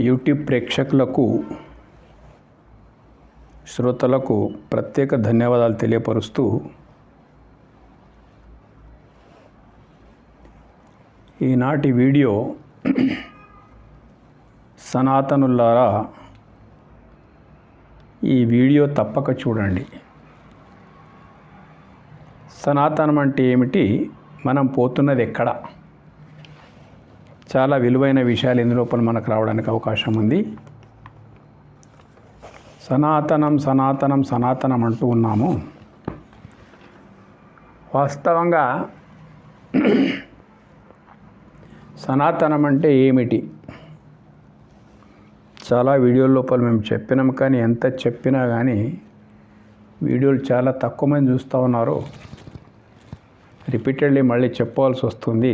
YouTube ప్రేక్షకులకు శ్రోతలకు ప్రత్యేక ధన్యవాదాలు తెలియపరుస్తూ ఈనాటి వీడియో సనాతనులారా ఈ వీడియో తప్పక చూడండి. సనాతనం అంటే ఏమిటి, మనం పోతున్నది ఎక్కడ, చాలా విలువైన విషయాలు ఇందులోపల మనకు రావడానికి అవకాశం ఉంది. సనాతనం సనాతనం సనాతనం అంటూ ఉన్నాము. వాస్తవంగా సనాతనం అంటే ఏమిటి చాలా వీడియోల లోపల మేము చెప్పినాం, కానీ ఎంత చెప్పినా కానీ వీడియోలు చాలా తక్కువ మంది చూస్తూ ఉన్నారు. రిపీటెడ్లీ మళ్ళీ చెప్పవలసి వస్తుంది.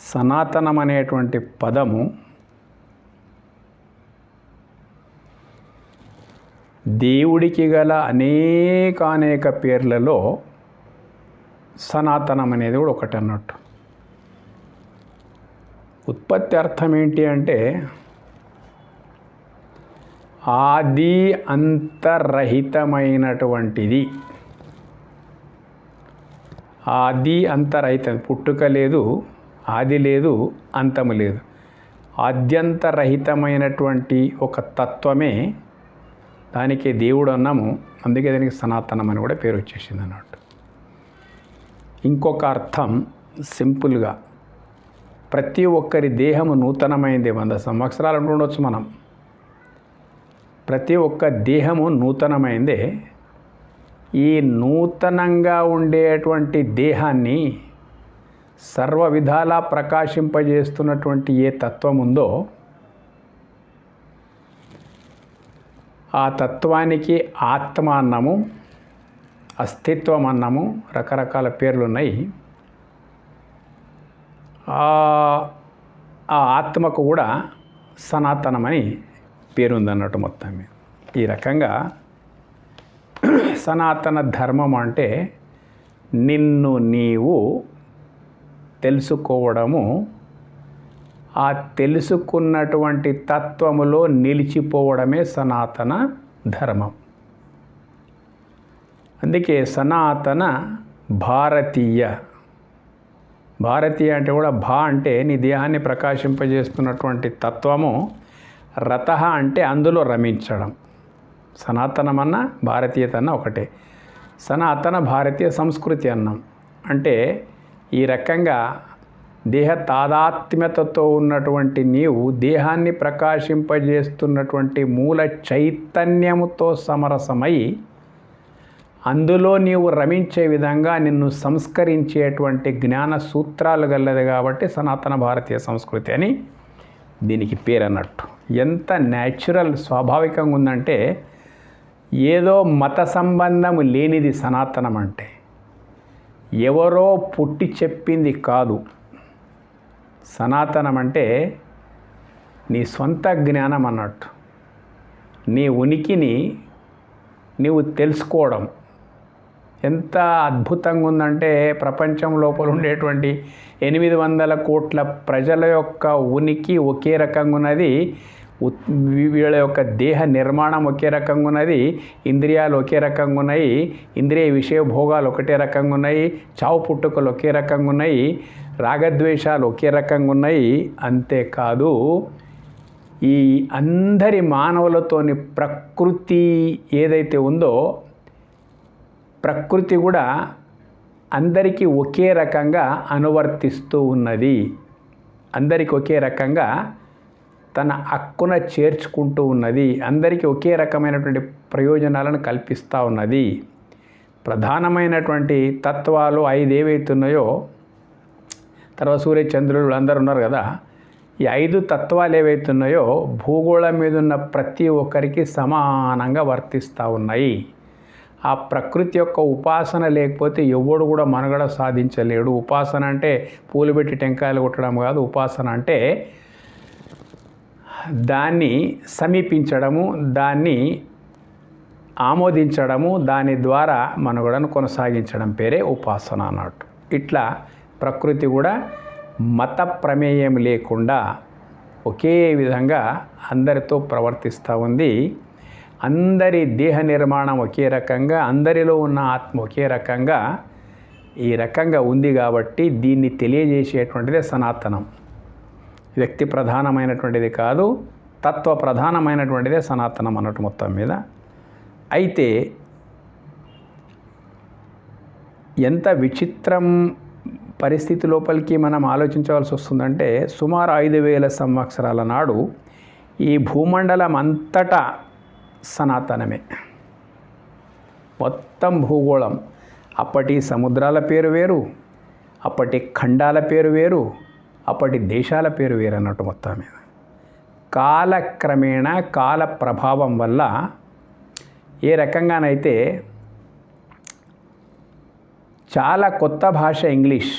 సనాతనం అనేటువంటి పదము దేవుడికి గల అనేక పేర్లలో సనాతనం అనేది కూడా ఒకటి అన్నట్టు. ఉత్పత్తి అర్థం ఏంటి అంటే ఆది అంతరహితమైనటువంటిది. ఆది అంతరహితం, పుట్టుక లేదు, ఆది లేదు, అంతము లేదు, ఆద్యంతరహితమైనటువంటి ఒక తత్వమే దానికి దేవుడు అన్నాము. అందుకే దానికి సనాతనం అని కూడా పేరు వచ్చేసింది అన్నట్టు. ఇంకొక అర్థం సింపుల్గా, ప్రతి ఒక్కరి దేహము నూతనమైంది. 100 సంవత్సరాలు ఉండొచ్చు మనం, ప్రతి ఒక్క దేహము నూతనమైందే. ఈ నూతనంగా ఉండేటువంటి దేహాన్ని సర్వ విధాలా ప్రకాశింపజేస్తున్నటువంటి ఏ తత్వం ఉందో ఆ తత్వానికి ఆత్మ అన్నము, అస్తిత్వం అన్నము, రకరకాల పేర్లు ఉన్నాయి. ఆ ఆత్మకు కూడా సనాతనమని పేరుందన్నట్టు. మొత్తం మీద ఈ రకంగా సనాతన ధర్మం అంటే నిన్ను నీవు తెలుసుకోవడము, ఆ తెలుసుకున్నటువంటి తత్వములో నిలిచిపోవడమే సనాతన ధర్మం. అందుకే సనాతన భారతీయ అంటే కూడా భా అంటే నీ దేహాన్ని ప్రకాశింపజేస్తున్నటువంటి తత్వము, రతః అంటే అందులో రమించడం. సనాతనం అన్న భారతీయత అన్న ఒకటే. సనాతన భారతీయ సంస్కృతి అన్నాం అంటే ఈ రకంగా దేహ తాదాత్మ్యతతో ఉన్నటువంటి నీవు దేహాన్ని ప్రకాశింపజేస్తున్నటువంటి మూల చైతన్యముతో సమరసమై అందులో నీవు రమించే విధంగా నిన్ను సంస్కరించేటువంటి జ్ఞాన సూత్రాలు గలది కాబట్టి సనాతన భారతీయ సంస్కృతి అని దీనికి పేరు అన్నట్టు. ఎంత న్యాచురల్, స్వాభావికంగా ఉందంటే ఏదో మత సంబంధము లేనిది సనాతనం అంటే. ఎవరో పుట్టి చెప్పింది కాదు. సనాతనం అంటే నీ సొంత జ్ఞానం అన్నట్టు. నీ ఉనికిని నీవు తెలుసుకోవడం ఎంత అద్భుతంగా ఉందంటే ప్రపంచం లోపల ఉండేటువంటి 800 కోట్ల ప్రజల యొక్క ఉనికి ఒకే రకంగా ఉన్నది. వీళ్ళ యొక్క దేహ నిర్మాణం ఒకే రకంగా ఉన్నది, ఇంద్రియాలు ఒకే రకంగా ఉన్నాయి, ఇంద్రియ విషయ భోగాలు ఒకటే రకంగా ఉన్నాయి, చావు పుట్టుకలు ఒకే రకంగా ఉన్నాయి, రాగద్వేషాలు ఒకే రకంగా ఉన్నాయి. అంతేకాదు ఈ అందరి మానవులతోని ప్రకృతి ఏదైతే ఉందో ప్రకృతి కూడా అందరికీ ఒకే రకంగా అనువర్తిస్తూ ఉన్నది. అందరికీ ఒకే రకంగా తన హక్కున చేర్చుకుంటూ ఉన్నది. అందరికీ ఒకే రకమైనటువంటి ప్రయోజనాలను కల్పిస్తూ ఉన్నది. ప్రధానమైనటువంటి తత్వాలు 5 ఏవైతున్నాయో, తర్వాత సూర్య చంద్రులు అందరూ ఉన్నారు కదా, ఈ 5 తత్వాలు ఏవైతున్నాయో భూగోళం మీద ఉన్న ప్రతి ఒక్కరికి సమానంగా వర్తిస్తూ ఉన్నాయి. ఆ ప్రకృతి యొక్క ఉపాసన లేకపోతే ఎవడు కూడా మనుగడ సాధించలేడు. ఉపాసన అంటే పూలు పెట్టి టెంకాయలు కొట్టడం కాదు. ఉపాసన అంటే దాన్ని సమీపించడము, దాన్ని ఆమోదించడము, దాని ద్వారా మనుగడను కొనసాగించడం పేరే ఉపాసన అన్నట్టు. ఇట్లా ప్రకృతి కూడా మత ప్రమేయం లేకుండా ఒకే విధంగా అందరితో ప్రవర్తిస్తూ ఉంది. అందరి దేహ నిర్మాణం ఒకే రకంగా, అందరిలో ఉన్న ఆత్మ ఒకే రకంగా ఈ రకంగా ఉంది కాబట్టి దీన్ని తెలియజేసేటువంటిదే సనాతనం. వ్యక్తి ప్రధానమైనటువంటిది కాదు, తత్వ ప్రధానమైనటువంటిదే సనాతనం అన్నట్టు మొత్తం మీద. అయితే ఎంత విచిత్రం పరిస్థితి లోపలికి మనం ఆలోచించవలసి వస్తుందంటే, సుమారు 5000 సంవత్సరాల నాడు ఈ భూమండలం అంతటా సనాతనమే. మొత్తం భూగోళం, అప్పటి సముద్రాల పేరు వేరు, అప్పటి ఖండాల పేరు వేరు, అప్పటి దేశాల పేరు వేరు అన్నట్టు మొత్తం మీద. కాలక్రమేణా కాల ప్రభావం వల్ల ఏ రకంగానైతే చాలా కొత్త భాష ఇంగ్లీష్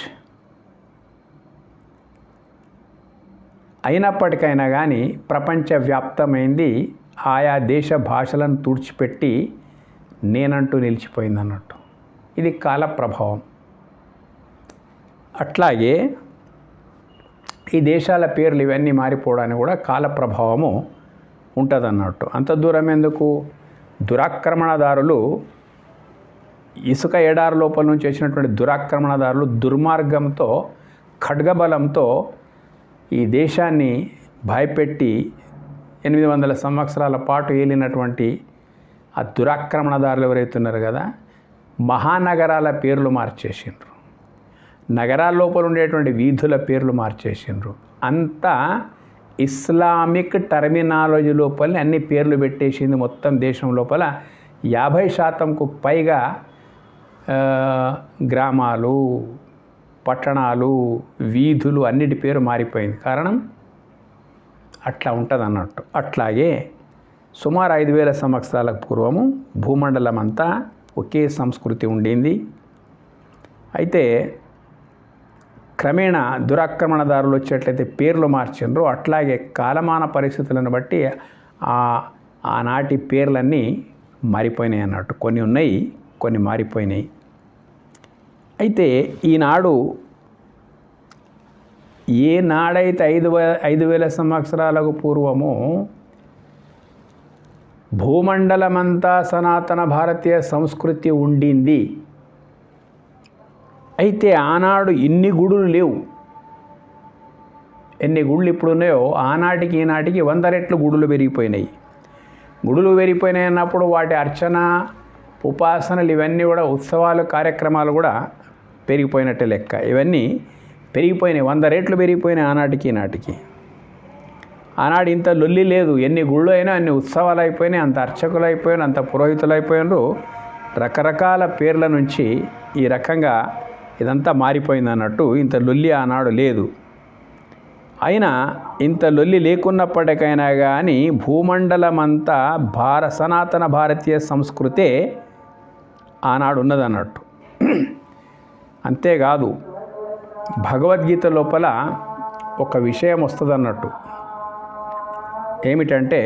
అయినప్పటికైనా కానీ ప్రపంచవ్యాప్తమైంది, ఆయా దేశ భాషలను తుడిచిపెట్టి నేనంటూ నిలిచిపోయింది అన్నట్టు. ఇది కాల ప్రభావం. అట్లాగే ఈ దేశాల పేర్లు ఇవన్నీ మారిపోవడానికి కూడా కాల ప్రభావము ఉంటుంది అన్నట్టు. అంత దూరం ఎందుకు? దురాక్రమణదారులు, ఇసుక ఎడారి లోపల నుంచి వచ్చినటువంటి దురాక్రమణదారులు దుర్మార్గంతో, ఖడ్గబలంతో ఈ దేశాన్ని భయపెట్టి 800 సంవత్సరాల పాటు ఏలినటువంటి ఆ దురాక్రమణదారులు ఎవరైతే ఉన్నారు కదా, మహానగరాల పేర్లు మార్చేసిండ్రు, నగరాల లోపల ఉండేటువంటి వీధుల పేర్లు మార్చేసిండ్రు. అంతా ఇస్లామిక్ టర్మినాలజీ లోపల అన్ని పేర్లు పెట్టేసింది. మొత్తం దేశం లోపల 50% పైగా గ్రామాలు, పట్టణాలు, వీధులు అన్నిటి పేరు మారిపోయింది. కారణం అట్లా ఉంటుంది అన్నట్టు. అట్లాగే సుమారు 5000 సంవత్సరాలకు పూర్వము భూమండలం అంతా ఒకే సంస్కృతి ఉండింది. అయితే క్రమేణా దురాక్రమణదారులు వచ్చేట్లయితే పేర్లు మార్చిండ్రు. అట్లాగే కాలమాన పరిస్థితులను బట్టి ఆనాటి పేర్లన్నీ మారిపోయినాయి అన్నట్టు. కొన్ని ఉన్నాయి, కొన్ని మారిపోయినాయి. అయితే ఈనాడు ఏనాడైతే 5000 సంవత్సరాలకు పూర్వము భూమండలమంతా సనాతన భారతీయ సంస్కృతి ఉండింది, అయితే ఆనాడు ఇన్ని గుడులు లేవు. ఎన్ని గుళ్ళు ఇప్పుడు ఉన్నాయో ఆనాటికి ఈనాటికి 100 రెట్లు గుడులు పెరిగిపోయినాయి. గుడులు పెరిగిపోయినాయి అన్నప్పుడు వాటి అర్చన, ఉపాసనలు ఇవన్నీ కూడా, ఉత్సవాలు, కార్యక్రమాలు కూడా పెరిగిపోయినట్టే లెక్క. ఇవన్నీ పెరిగిపోయినాయి, 100 రెట్లు పెరిగిపోయినాయి ఆనాటికి ఈనాటికి. ఆనాడు ఇంత లొల్లి లేదు. ఎన్ని గుళ్ళు అయినా అన్ని ఉత్సవాలు అయిపోయినాయి, అంత అర్చకులు అయిపోయినారు, అంత పురోహితులు అయిపోయినారు. రకరకాల పేర్ల నుంచి ఈ రకంగా ఇదంతా మారిపోయింది అన్నట్టు. ఇంత లొల్లి ఆనాడు లేదు. అయినా ఇంత లొల్లి లేకున్నప్పటికైనా కానీ భూమండలం అంతా సనాతన భారతీయ సంస్కృతే ఆనాడు ఉన్నదన్నట్టు. అంతేకాదు భగవద్గీత లోపల ఒక విషయం వస్తుంది అన్నట్టు. ఏమిటంటే,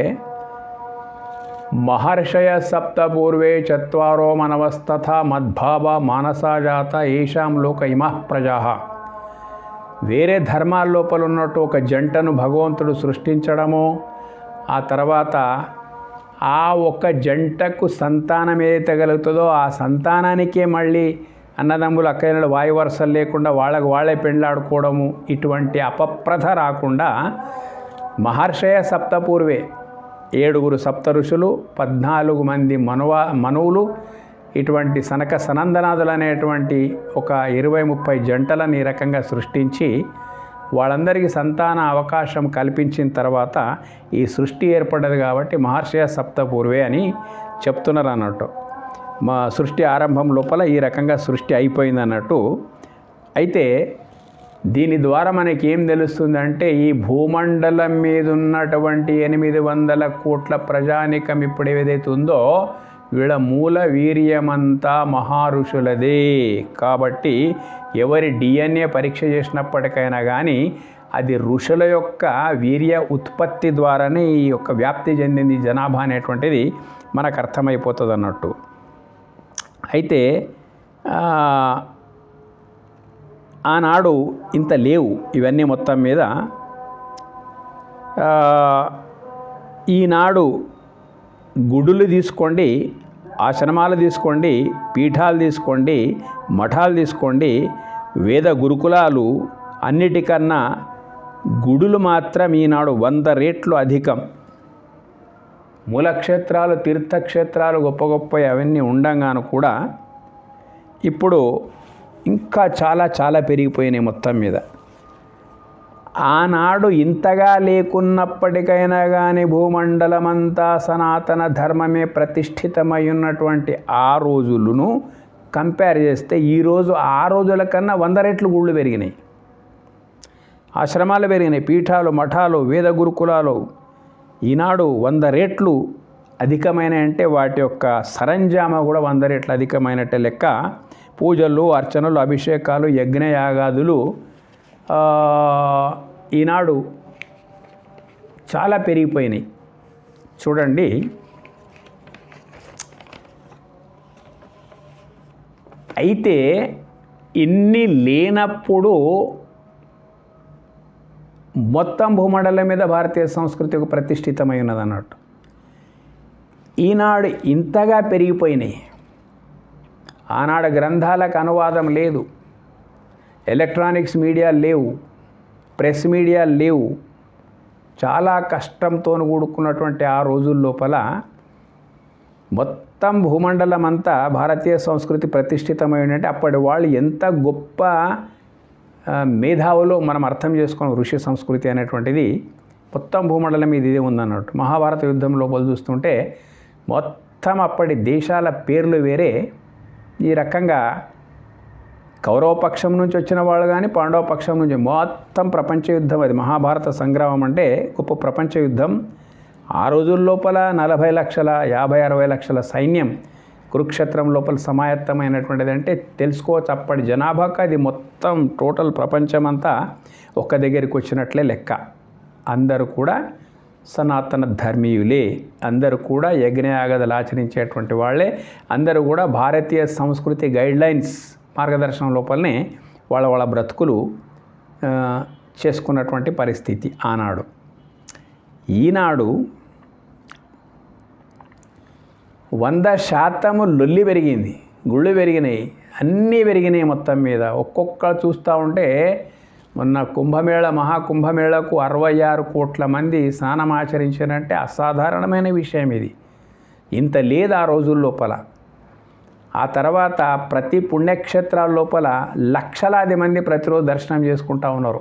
మహర్షయ సప్త పూర్వే చత్వారో మనవస్తథా మద్భావ మానసాజాత ఏషాం లోక ఇమః ప్రజా. వేరే ధర్మాల లోపల ఉన్నట్టు ఒక జంటను భగవంతుడు సృష్టించడము, ఆ తర్వాత ఆ ఒక్క జంటకు సంతానం ఏదైతే కలుగుతుందో ఆ సంతానానికే మళ్ళీ అన్నదమ్ములు అక్కయ్యలు వాయు వరుసలు లేకుండా వాళ్ళకు వాళ్ళే పెండ్లాడుకోవడము, ఇటువంటి అపప్రథ రాకుండా మహర్షయ సప్తపూర్వే 7 సప్త ఋషులు, 14 మంది మనువులు, ఇటువంటి సనక సనందనాదులు అనేటువంటి ఒక 20-30 జంటలను ఈ రకంగా సృష్టించి వాళ్ళందరికీ సంతాన అవకాశం కల్పించిన తర్వాత ఈ సృష్టి ఏర్పడ్డది. కాబట్టి మహర్షయ సప్తపూర్వే అని చెప్తున్నారు అన్నట్టు. మా సృష్టి ఆరంభం లోపల ఈ రకంగా సృష్టి అయిపోయింది అన్నట్టు. అయితే దీని ద్వారా మనకి ఏం తెలుస్తుందంటే, ఈ భూమండలం మీద ఉన్నటువంటి 800 కోట్ల ప్రజానికం ఇప్పుడు ఏదైతే ఉందో వీళ్ళ మూల వీర్యమంతా మహారుషులదే. కాబట్టి ఎవరి DNA పరీక్ష చేసినప్పటికైనా కానీ అది ఋషుల యొక్క వీర్య ఉత్పత్తి ద్వారానే ఈ యొక్క వ్యాప్తి చెందింది జనాభా అనేటువంటిది మనకు అర్థమైపోతుంది అన్నట్టు. అయితే ఆనాడు ఇంత లేవు ఇవన్నీ మొత్తం మీద. ఈనాడు గుడులు తీసుకోండి, ఆశ్రమాలు తీసుకోండి, పీఠాలు తీసుకోండి, మఠాలు తీసుకోండి, వేద గురుకులాలు అన్నిటికన్నా గుడులు మాత్రం ఈనాడు 100 రెట్లు అధికం. మూలక్షేత్రాలు, తీర్థక్షేత్రాలు గొప్ప గొప్ప అవన్నీ ఉండంగాను కూడా ఇప్పుడు ఇంకా చాలా పెరిగిపోయినాయి మొత్తం మీద. ఆనాడు ఇంతగా లేకున్నప్పటికైనా కానీ భూమండలమంతా సనాతన ధర్మమే ప్రతిష్ఠితమై ఉన్నటువంటి ఆ రోజులను కంపేర్ చేస్తే ఈరోజు ఆ రోజుల కన్నా 100 రెట్లు గుళ్ళు పెరిగినాయి, ఆశ్రమాలు పెరిగినాయి, పీఠాలు, మఠాలు, వేద గురుకులాలు ఈనాడు 100 రెట్లు అధికమైన అంటే వాటి యొక్క సరంజామా కూడా 100 రెట్లు అధికమైనట్టే లెక్క. పూజలు, అర్చనలు, అభిషేకాలు, యజ్ఞయాగాదులు ఈనాడు చాలా పెరిగిపోయినాయి. చూడండి, అయితే ఇన్ని లేనప్పుడు మొత్తం భూమండలం మీద భారతీయ సంస్కృతి ప్రతిష్ఠితమై ఉన్నది అన్నట్టు. ఈనాడు ఇంతగా పెరిగిపోయినాయి. ఆనాడు గ్రంథాలకు అనువాదం లేదు, ఎలక్ట్రానిక్స్ మీడియా లేవు, ప్రెస్ మీడియా లేవు. చాలా కష్టంతో కూడుకున్నటువంటి ఆ రోజుల లోపల మొత్తం భూమండలం అంతా భారతీయ సంస్కృతి ప్రతిష్ఠితమైనట్టు అప్పటి వాళ్ళు ఎంత గొప్ప మేధావులో మనం అర్థం చేసుకోం. ఋషి సంస్కృతి అనేటువంటిది మొత్తం భూమండలం మీద ఇదే ఉందన్నట్టు. మహాభారత యుద్ధం లోపల చూస్తుంటే మొత్తం అప్పటి దేశాల పేర్లు వేరే. ఈ రకంగా కౌరవ పక్షం నుంచి వచ్చిన వాళ్ళు కానీ పాండవ పక్షం నుంచి మొత్తం ప్రపంచ యుద్ధం అది. మహాభారత సంగ్రామం అంటే గొప్ప ప్రపంచ యుద్ధం. ఆ రోజుల లోపల 40 లక్షల 50-60 లక్షల సైన్యం కురుక్షేత్రం లోపల సమాయత్తమైనటువంటిది అంటే తెలుసుకోవచ్చు. అప్పటి జనాభాకి అది మొత్తం టోటల్ ప్రపంచమంతా ఒక్క దగ్గరికి వచ్చినట్లే లెక్క. అందరూ కూడా సనాతన ధర్మీయులే, అందరూ కూడా యజ్ఞయాగాదులు ఆచరించేటువంటి వాళ్ళే, అందరూ కూడా భారతీయ సంస్కృతి గైడ్లైన్స్ మార్గదర్శనం లోపలనే వాళ్ళ బ్రతుకులు చేసుకున్నటువంటి పరిస్థితి ఆనాడు. ఈనాడు 100% లొల్లి పెరిగింది, గుళ్ళు పెరిగినాయి, అన్నీ పెరిగినాయి మొత్తం మీద. ఒక్కొక్కరు చూస్తూ ఉంటే మొన్న మహాకుంభమేళకు 66 కోట్ల మంది స్నానం ఆచరించారంటే అసాధారణమైన విషయం ఇది. ఇంత లేదు ఆ రోజుల లోపల. ఆ తర్వాత ప్రతి పుణ్యక్షేత్రాల లోపల లక్షలాది మంది ప్రతిరోజు దర్శనం చేసుకుంటూ ఉన్నారు.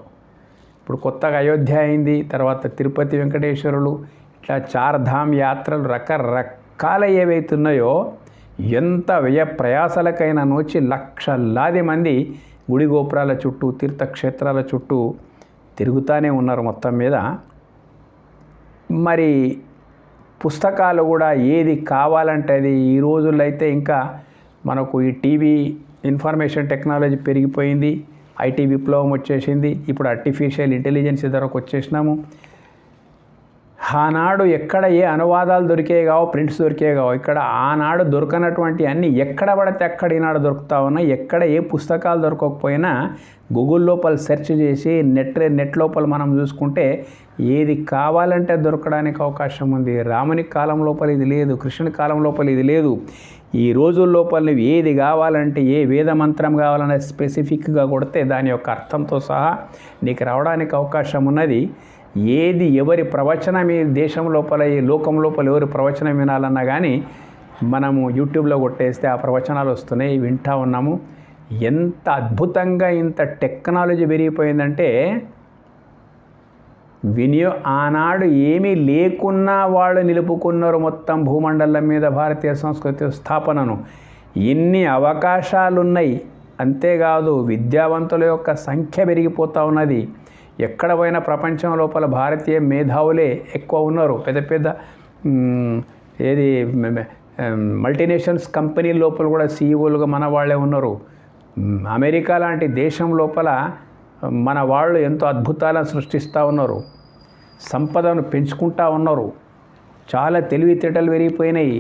ఇప్పుడు కొత్తగా అయోధ్య అయింది, తర్వాత తిరుపతి వెంకటేశ్వరులు, ఇట్లా 4 ధామ్ యాత్రలు రకరకాల ఏవైతున్నాయో ఎంత వ్యయ ప్రయాసలకైనా నోచి లక్షలాది మంది గుడి గోపురాల చుట్టూ, తీర్థక్షేత్రాల చుట్టూ తిరుగుతూనే ఉన్నారు మొత్తం మీద. మరి పుస్తకాలు కూడా ఏది కావాలంటే అది. ఈ రోజుల్లో అయితే ఇంకా మనకు ఈ టీవీ ఇన్ఫర్మేషన్ టెక్నాలజీ పెరిగిపోయింది, ఐటీ విప్లవం వచ్చేసింది, ఇప్పుడు ఆర్టిఫిషియల్ ఇంటెలిజెన్స్ ధరకు వచ్చేసినాము. ఆనాడు ఎక్కడ ఏ అనువాదాలు దొరికేవి కావు, ప్రింట్స్ దొరికేవి కావు. ఇక్కడ ఆనాడు దొరకనటువంటి అన్నీ ఎక్కడ పడితే అక్కడ ఈనాడు దొరుకుతా ఉన్నాయి. ఎక్కడ ఏ పుస్తకాలు దొరకకపోయినా గూగుల్ లోపల సెర్చ్ చేసి నెట్ లోపల మనం చూసుకుంటే ఏది కావాలంటే దొరకడానికి అవకాశం ఉంది. రాముని కాలం లోపల ఇది లేదు, కృష్ణుని కాలం లోపల ఇది లేదు. ఈ రోజుల లోపల నువ్వు ఏది కావాలంటే, ఏ వేద మంత్రం కావాలనే స్పెసిఫిక్గా కొడితే దాని యొక్క అర్థంతో సహా నీకు రావడానికి అవకాశం ఉన్నది. ఏది ఎవరి ప్రవచనం ఈ దేశం లోపల, ఈ లోకం లోపల ఎవరి ప్రవచనం వినాలన్నా కానీ మనము యూట్యూబ్లో కొట్టేస్తే ఆ ప్రవచనాలు వస్తున్నాయి, వింటూ ఉన్నాము. ఎంత అద్భుతంగా ఇంత టెక్నాలజీ పెరిగిపోయిందంటే ఆనాడు ఏమీ లేకున్నా వాళ్ళు నిలుపుకున్నారు మొత్తం భూమండలం మీద భారతీయ సంస్కృతి స్థాపనను. ఎన్ని అవకాశాలున్నాయి, అంతేకాదు విద్యావంతుల యొక్క సంఖ్య పెరిగిపోతూ ఉన్నది. ఎక్కడ పోయినా ప్రపంచం లోపల భారతీయ మేధావులే ఎక్కువ ఉన్నారు. పెద్ద మల్టీనేషనల్స్ కంపెనీ లోపల కూడా సీఈఓలుగా మన వాళ్ళే ఉన్నారు. అమెరికా లాంటి దేశం లోపల మన వాళ్ళు ఎంతో అద్భుతాలను సృష్టిస్తూ ఉన్నారు, సంపదను పెంచుకుంటూ ఉన్నారు. చాలా తెలివితేటలు పెరిగిపోయినాయి.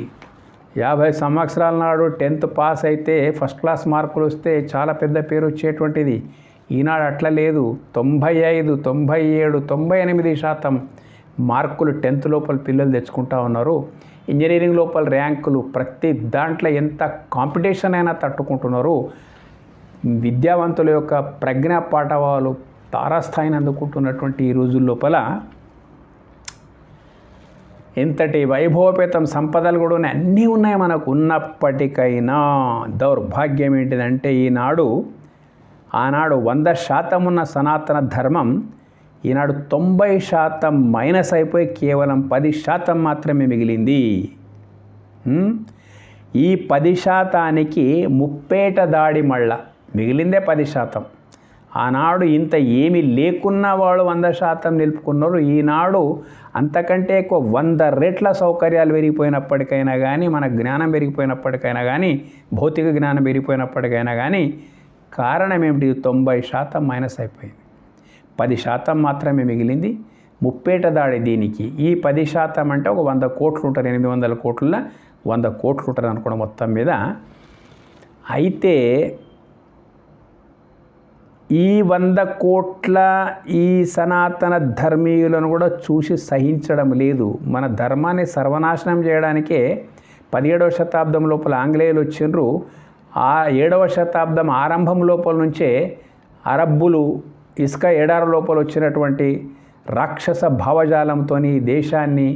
50 సంవత్సరాల నాడు 10th పాస్ అయితే ఫస్ట్ క్లాస్ మార్కులు వస్తే చాలా పెద్ద పేరు వచ్చేటువంటిది. ఈనాడు అట్లా లేదు. 95, 97, 98% మార్కులు 10th లోపల పిల్లలు తెచ్చుకుంటా ఉన్నారు. ఇంజనీరింగ్ లోపల ర్యాంకులు ప్రతి దాంట్లో ఎంత కాంపిటీషన్ అయినా తట్టుకుంటున్నారు. విద్యావంతుల యొక్క ప్రజ్ఞా పాఠవాలు తారాస్థాయిని అందుకుంటున్నటువంటి ఈ రోజుల లోపల ఎంతటి వైభవపేతం సంపదలు కూడా ఉన్నాయి, అన్నీ ఉన్నాయి మనకు. ఉన్నప్పటికైనా దౌర్భాగ్యం ఏంటిదంటే ఆనాడు 100% ఉన్న సనాతన ధర్మం ఈనాడు 90% మైనస్ అయిపోయి కేవలం 10% మాత్రమే మిగిలింది. ఈ 10%కి ముప్పేట దాడి మళ్ళా మిగిలిందే 10%. ఆనాడు ఇంత ఏమీ లేకున్నా వాళ్ళు 100% నిలుపుకున్నారు. ఈనాడు అంతకంటే ఎక్కువ 100 రెట్ల సౌకర్యాలు పెరిగిపోయినప్పటికైనా కానీ, మన జ్ఞానం పెరిగిపోయినప్పటికైనా కానీ, భౌతిక జ్ఞానం పెరిగిపోయినప్పటికైనా కానీ కారణం ఏమిటి? 90% మైనస్ అయిపోయింది. 10% మాత్రమే మిగిలింది. ముప్పేట దాడి దీనికి. ఈ 10% అంటే ఒక 100 కోట్లు ఉంటారు. 800 కోట్ల 100 కోట్లు ఉంటారు అనుకోవడం మొత్తం మీద. అయితే ఈ 100 కోట్ల ఈ సనాతన ధర్మీయులను కూడా చూసి సహించడం లేదు. మన ధర్మాన్ని సర్వనాశనం చేయడానికే 17వ శతాబ్దం లోపల ఆంగ్లేయులు వచ్చిండ్రు. ఆ 7వ శతాబ్దం ఆరంభం లోపల నుంచే అరబ్బులు ఇసుక ఎడారి లోపల వచ్చినటువంటి రాక్షస భావజాలంతో దేశాన్ని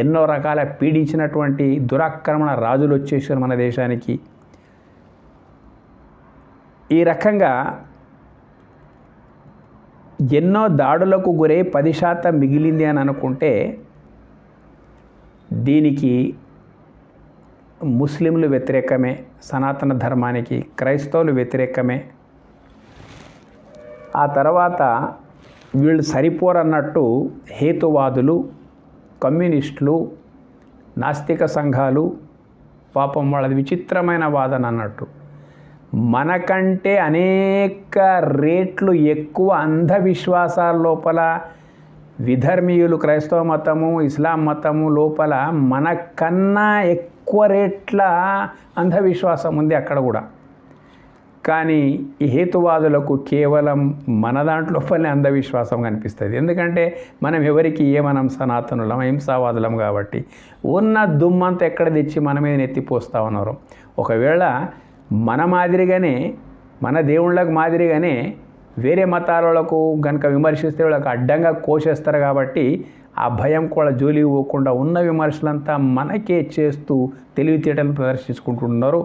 ఎన్నో రకాల పీడించినటువంటి దురాక్రమణ రాజులు వచ్చేసారు మన దేశానికి. ఈ రకంగా ఎన్నో దాడులకు గురై 10% మిగిలింది అని అనుకుంటే దీనికి ముస్లింలు వ్యతిరేకమే, సనాతన ధర్మానికి క్రైస్తవులు వ్యతిరేకమే. ఆ తర్వాత వీళ్ళు సరిపోరన్నట్టు హేతువాదులు, కమ్యూనిస్టులు, నాస్తిక సంఘాలు, పాపం వాళ్ళది విచిత్రమైన వాదన అన్నట్టు మనకంటే అనేక రేట్లు ఎక్కువ అంధవిశ్వాసాల లోపల విధర్మీయులు, క్రైస్తవ మతము, ఇస్లాం మతము లోపల మనకన్నా ఎక్కువ రేట్ల అంధవిశ్వాసం ఉంది అక్కడ కూడా. కానీ ఈ హేతువాదులకు కేవలం మన దాంట్లోపలనే అంధవిశ్వాసం కనిపిస్తుంది. ఎందుకంటే మనం ఎవరికి ఏమనం, సనాతనులం, అహింసావాదులం కాబట్టి ఉన్న దుమ్మంతా ఎక్కడ తెచ్చి మన మీద నెత్తిపోస్తూ ఉన్నారు. ఒకవేళ మన మాదిరిగానే, మన దేవుళ్ళకు మాదిరిగానే వేరే మతాలకు కనుక విమర్శిస్తే వాళ్ళకి అడ్డంగా కోసేస్తారు కాబట్టి ఆ భయం కూడా జోలికి పోకుండా ఉన్న విమర్శలంతా మనకే చేస్తూ తెలివితేటలు ప్రదర్శించుకుంటున్నారు.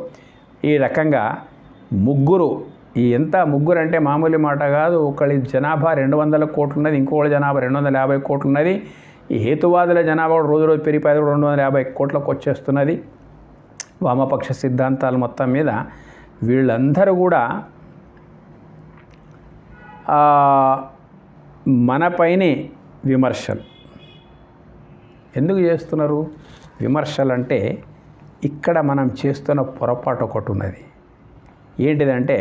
ఈ రకంగా ముగ్గురు ముగ్గురు అంటే మామూలు మాట కాదు. ఒకళ్ళ జనాభా 200 కోట్లు ఉన్నది, ఇంకోళ్ళ జనాభా 250 కోట్లు ఉన్నది. ఈ హేతువాదుల జనాభా రోజు రోజు పెరిగిపోయి 250 కోట్లకు వచ్చేస్తున్నది. వామపక్ష సిద్ధాంతాలు మొత్తం మీద వీళ్ళందరూ కూడా మనపైనే విమర్శలు ఎందుకు చేస్తున్నారు? విమర్శలు అంటే ఇక్కడ మనం చేస్తున్న పొరపాటు ఒకటి ఉన్నది. ఏంటిదంటే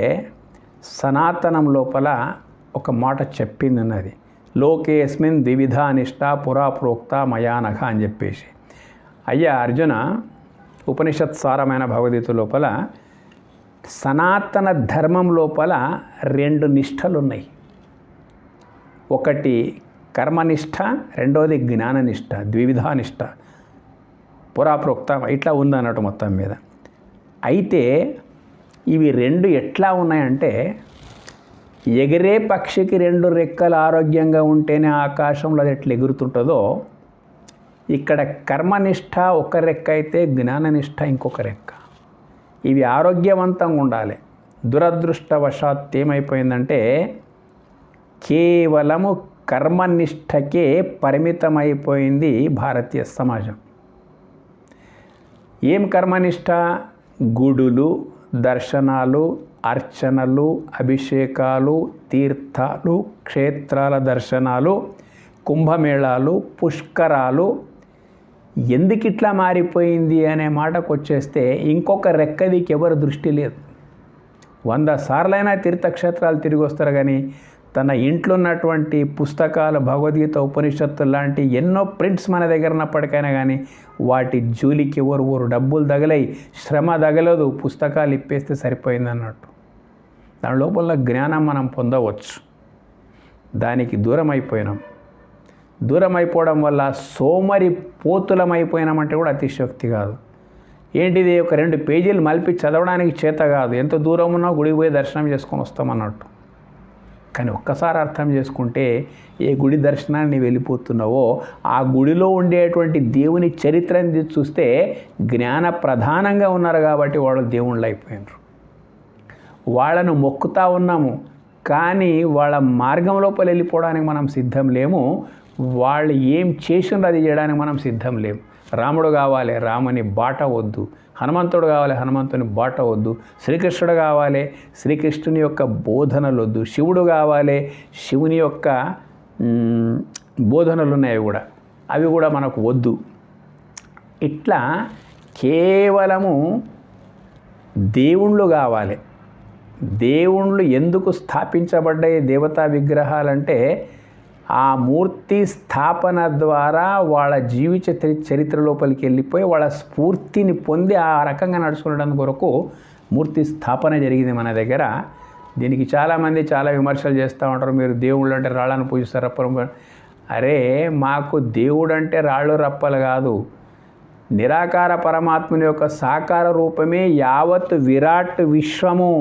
సనాతనం లోపల ఒక మాట చెప్పింది ఉన్నది, లోకేస్మిన్ ద్విధా నిష్ఠ పురా ప్రోక్త మయానఘ అని చెప్పేసి. అయ్యా అర్జున, ఉపనిషత్ సారమైన భగవద్గీత లోపల సనాతన ధర్మం లోపల 2 నిష్ఠలు ఉన్నాయి. ఒకటి కర్మనిష్ట, రెండవది జ్ఞాననిష్ట, ద్విధా నిష్ట, పురాప్రోక్త ఇట్లా ఉందన్నట్టు మొత్తం మీద. అయితే ఇవి 2 ఎట్లా ఉన్నాయంటే, ఎగిరే పక్షికి 2 రెక్కలు ఆరోగ్యంగా ఉంటేనే ఆకాశంలో అది ఎట్లా ఎగురుతుంటుందో, ఇక్కడ కర్మనిష్ట ఒక రెక్క అయితే జ్ఞాననిష్ట ఇంకొక రెక్క. ఇవి ఆరోగ్యవంతంగా ఉండాలి. దురదృష్టవశాత్ ఏమైపోయిందంటే కేవలము కర్మనిష్టకే పరిమితమైపోయింది భారతీయ సమాజం. ఏం కర్మనిష్ట? గుడులు, దర్శనాలు, అర్చనలు, అభిషేకాలు, తీర్థాలు, క్షేత్రాల దర్శనాలు, కుంభమేళాలు, పుష్కరాలు. ఎందుకు ఇట్లా మారిపోయింది అనే మాటకు వచ్చేస్తే ఇంకొక రెక్కదికి ఎవరు దృష్టి లేదు. 100 సార్లైనా తీర్థక్షేత్రాలు తిరిగి వస్తారు కానీ తన ఇంట్లో ఉన్నటువంటి పుస్తకాలు, భగవద్గీత, ఉపనిషత్తులు లాంటి ఎన్నో ప్రింట్స్ మన దగ్గర ఉన్నప్పటికైనా కానీ వాటి జోలికి ఎవరు డబ్బులు తగలై, శ్రమ తగలదు, పుస్తకాలు ఇప్పేస్తే సరిపోయింది అన్నట్టు. దాని లోపల జ్ఞానం మనం పొందవచ్చు. దానికి దూరం అయిపోయినాం. దూరం అయిపోవడం వల్ల సోమరి పోతులమైపోయినామంటే కూడా అతిశయోక్తి కాదు. ఏంటిది, ఒక 2 పేజీలు మలిపి చదవడానికి చేత కాదు, ఎంత దూరం ఉన్నా గుడికి పోయి దర్శనం చేసుకొని వస్తామన్నట్టు. కానీ ఒక్కసారి అర్థం చేసుకుంటే ఏ గుడి దర్శనాన్ని వెళ్ళిపోతున్నావో ఆ గుడిలో ఉండేటువంటి దేవుని చరిత్రని చూస్తే జ్ఞాన ప్రధానంగా ఉన్నారు కాబట్టి వాళ్ళు దేవుళ్ళు అయిపోయినారు. వాళ్ళను మొక్కుతా ఉన్నాము కానీ వాళ్ళ మార్గం లోపల వెళ్ళిపోవడానికి మనం సిద్ధం లేము. వాళ్ళు ఏం చేసిండ్రో అది చేయడానికి మనం సిద్ధం లేము. రాముడు కావాలి, రాముని బాట వద్దు. హనుమంతుడు కావాలి, హనుమంతుని బాట వద్దు. శ్రీకృష్ణుడు కావాలి, శ్రీకృష్ణుని యొక్క బోధనలు వద్దు. శివుడు కావాలి, శివుని యొక్క బోధనలు ఉన్నాయి కూడా, అవి కూడా మనకు వద్దు. ఇట్లా కేవలము దేవుళ్ళు కావాలి. దేవుళ్ళు ఎందుకు స్థాపించబడ్డాయి దేవతా విగ్రహాలంటే ఆ మూర్తి స్థాపన ద్వారా వాళ్ళ జీవిత చరిత్ర లోపలికి వెళ్ళిపోయి వాళ్ళ స్ఫూర్తిని పొంది ఆ రకంగా నడుచుకోవడం కొరకు మూర్తి స్థాపన జరిగింది మన దగ్గర. దీనికి చాలామంది చాలా విమర్శలు చేస్తూ ఉంటారు, మీరు దేవుళ్ళు అంటే రాళ్ళను పూజిస్తారు, రప్పలు. అరే, మాకు దేవుడు అంటే రాళ్ళు రప్పలు కాదు, నిరాకార పరమాత్మని యొక్క సాకార రూపమే యావత్ విరాట్ విశ్వము.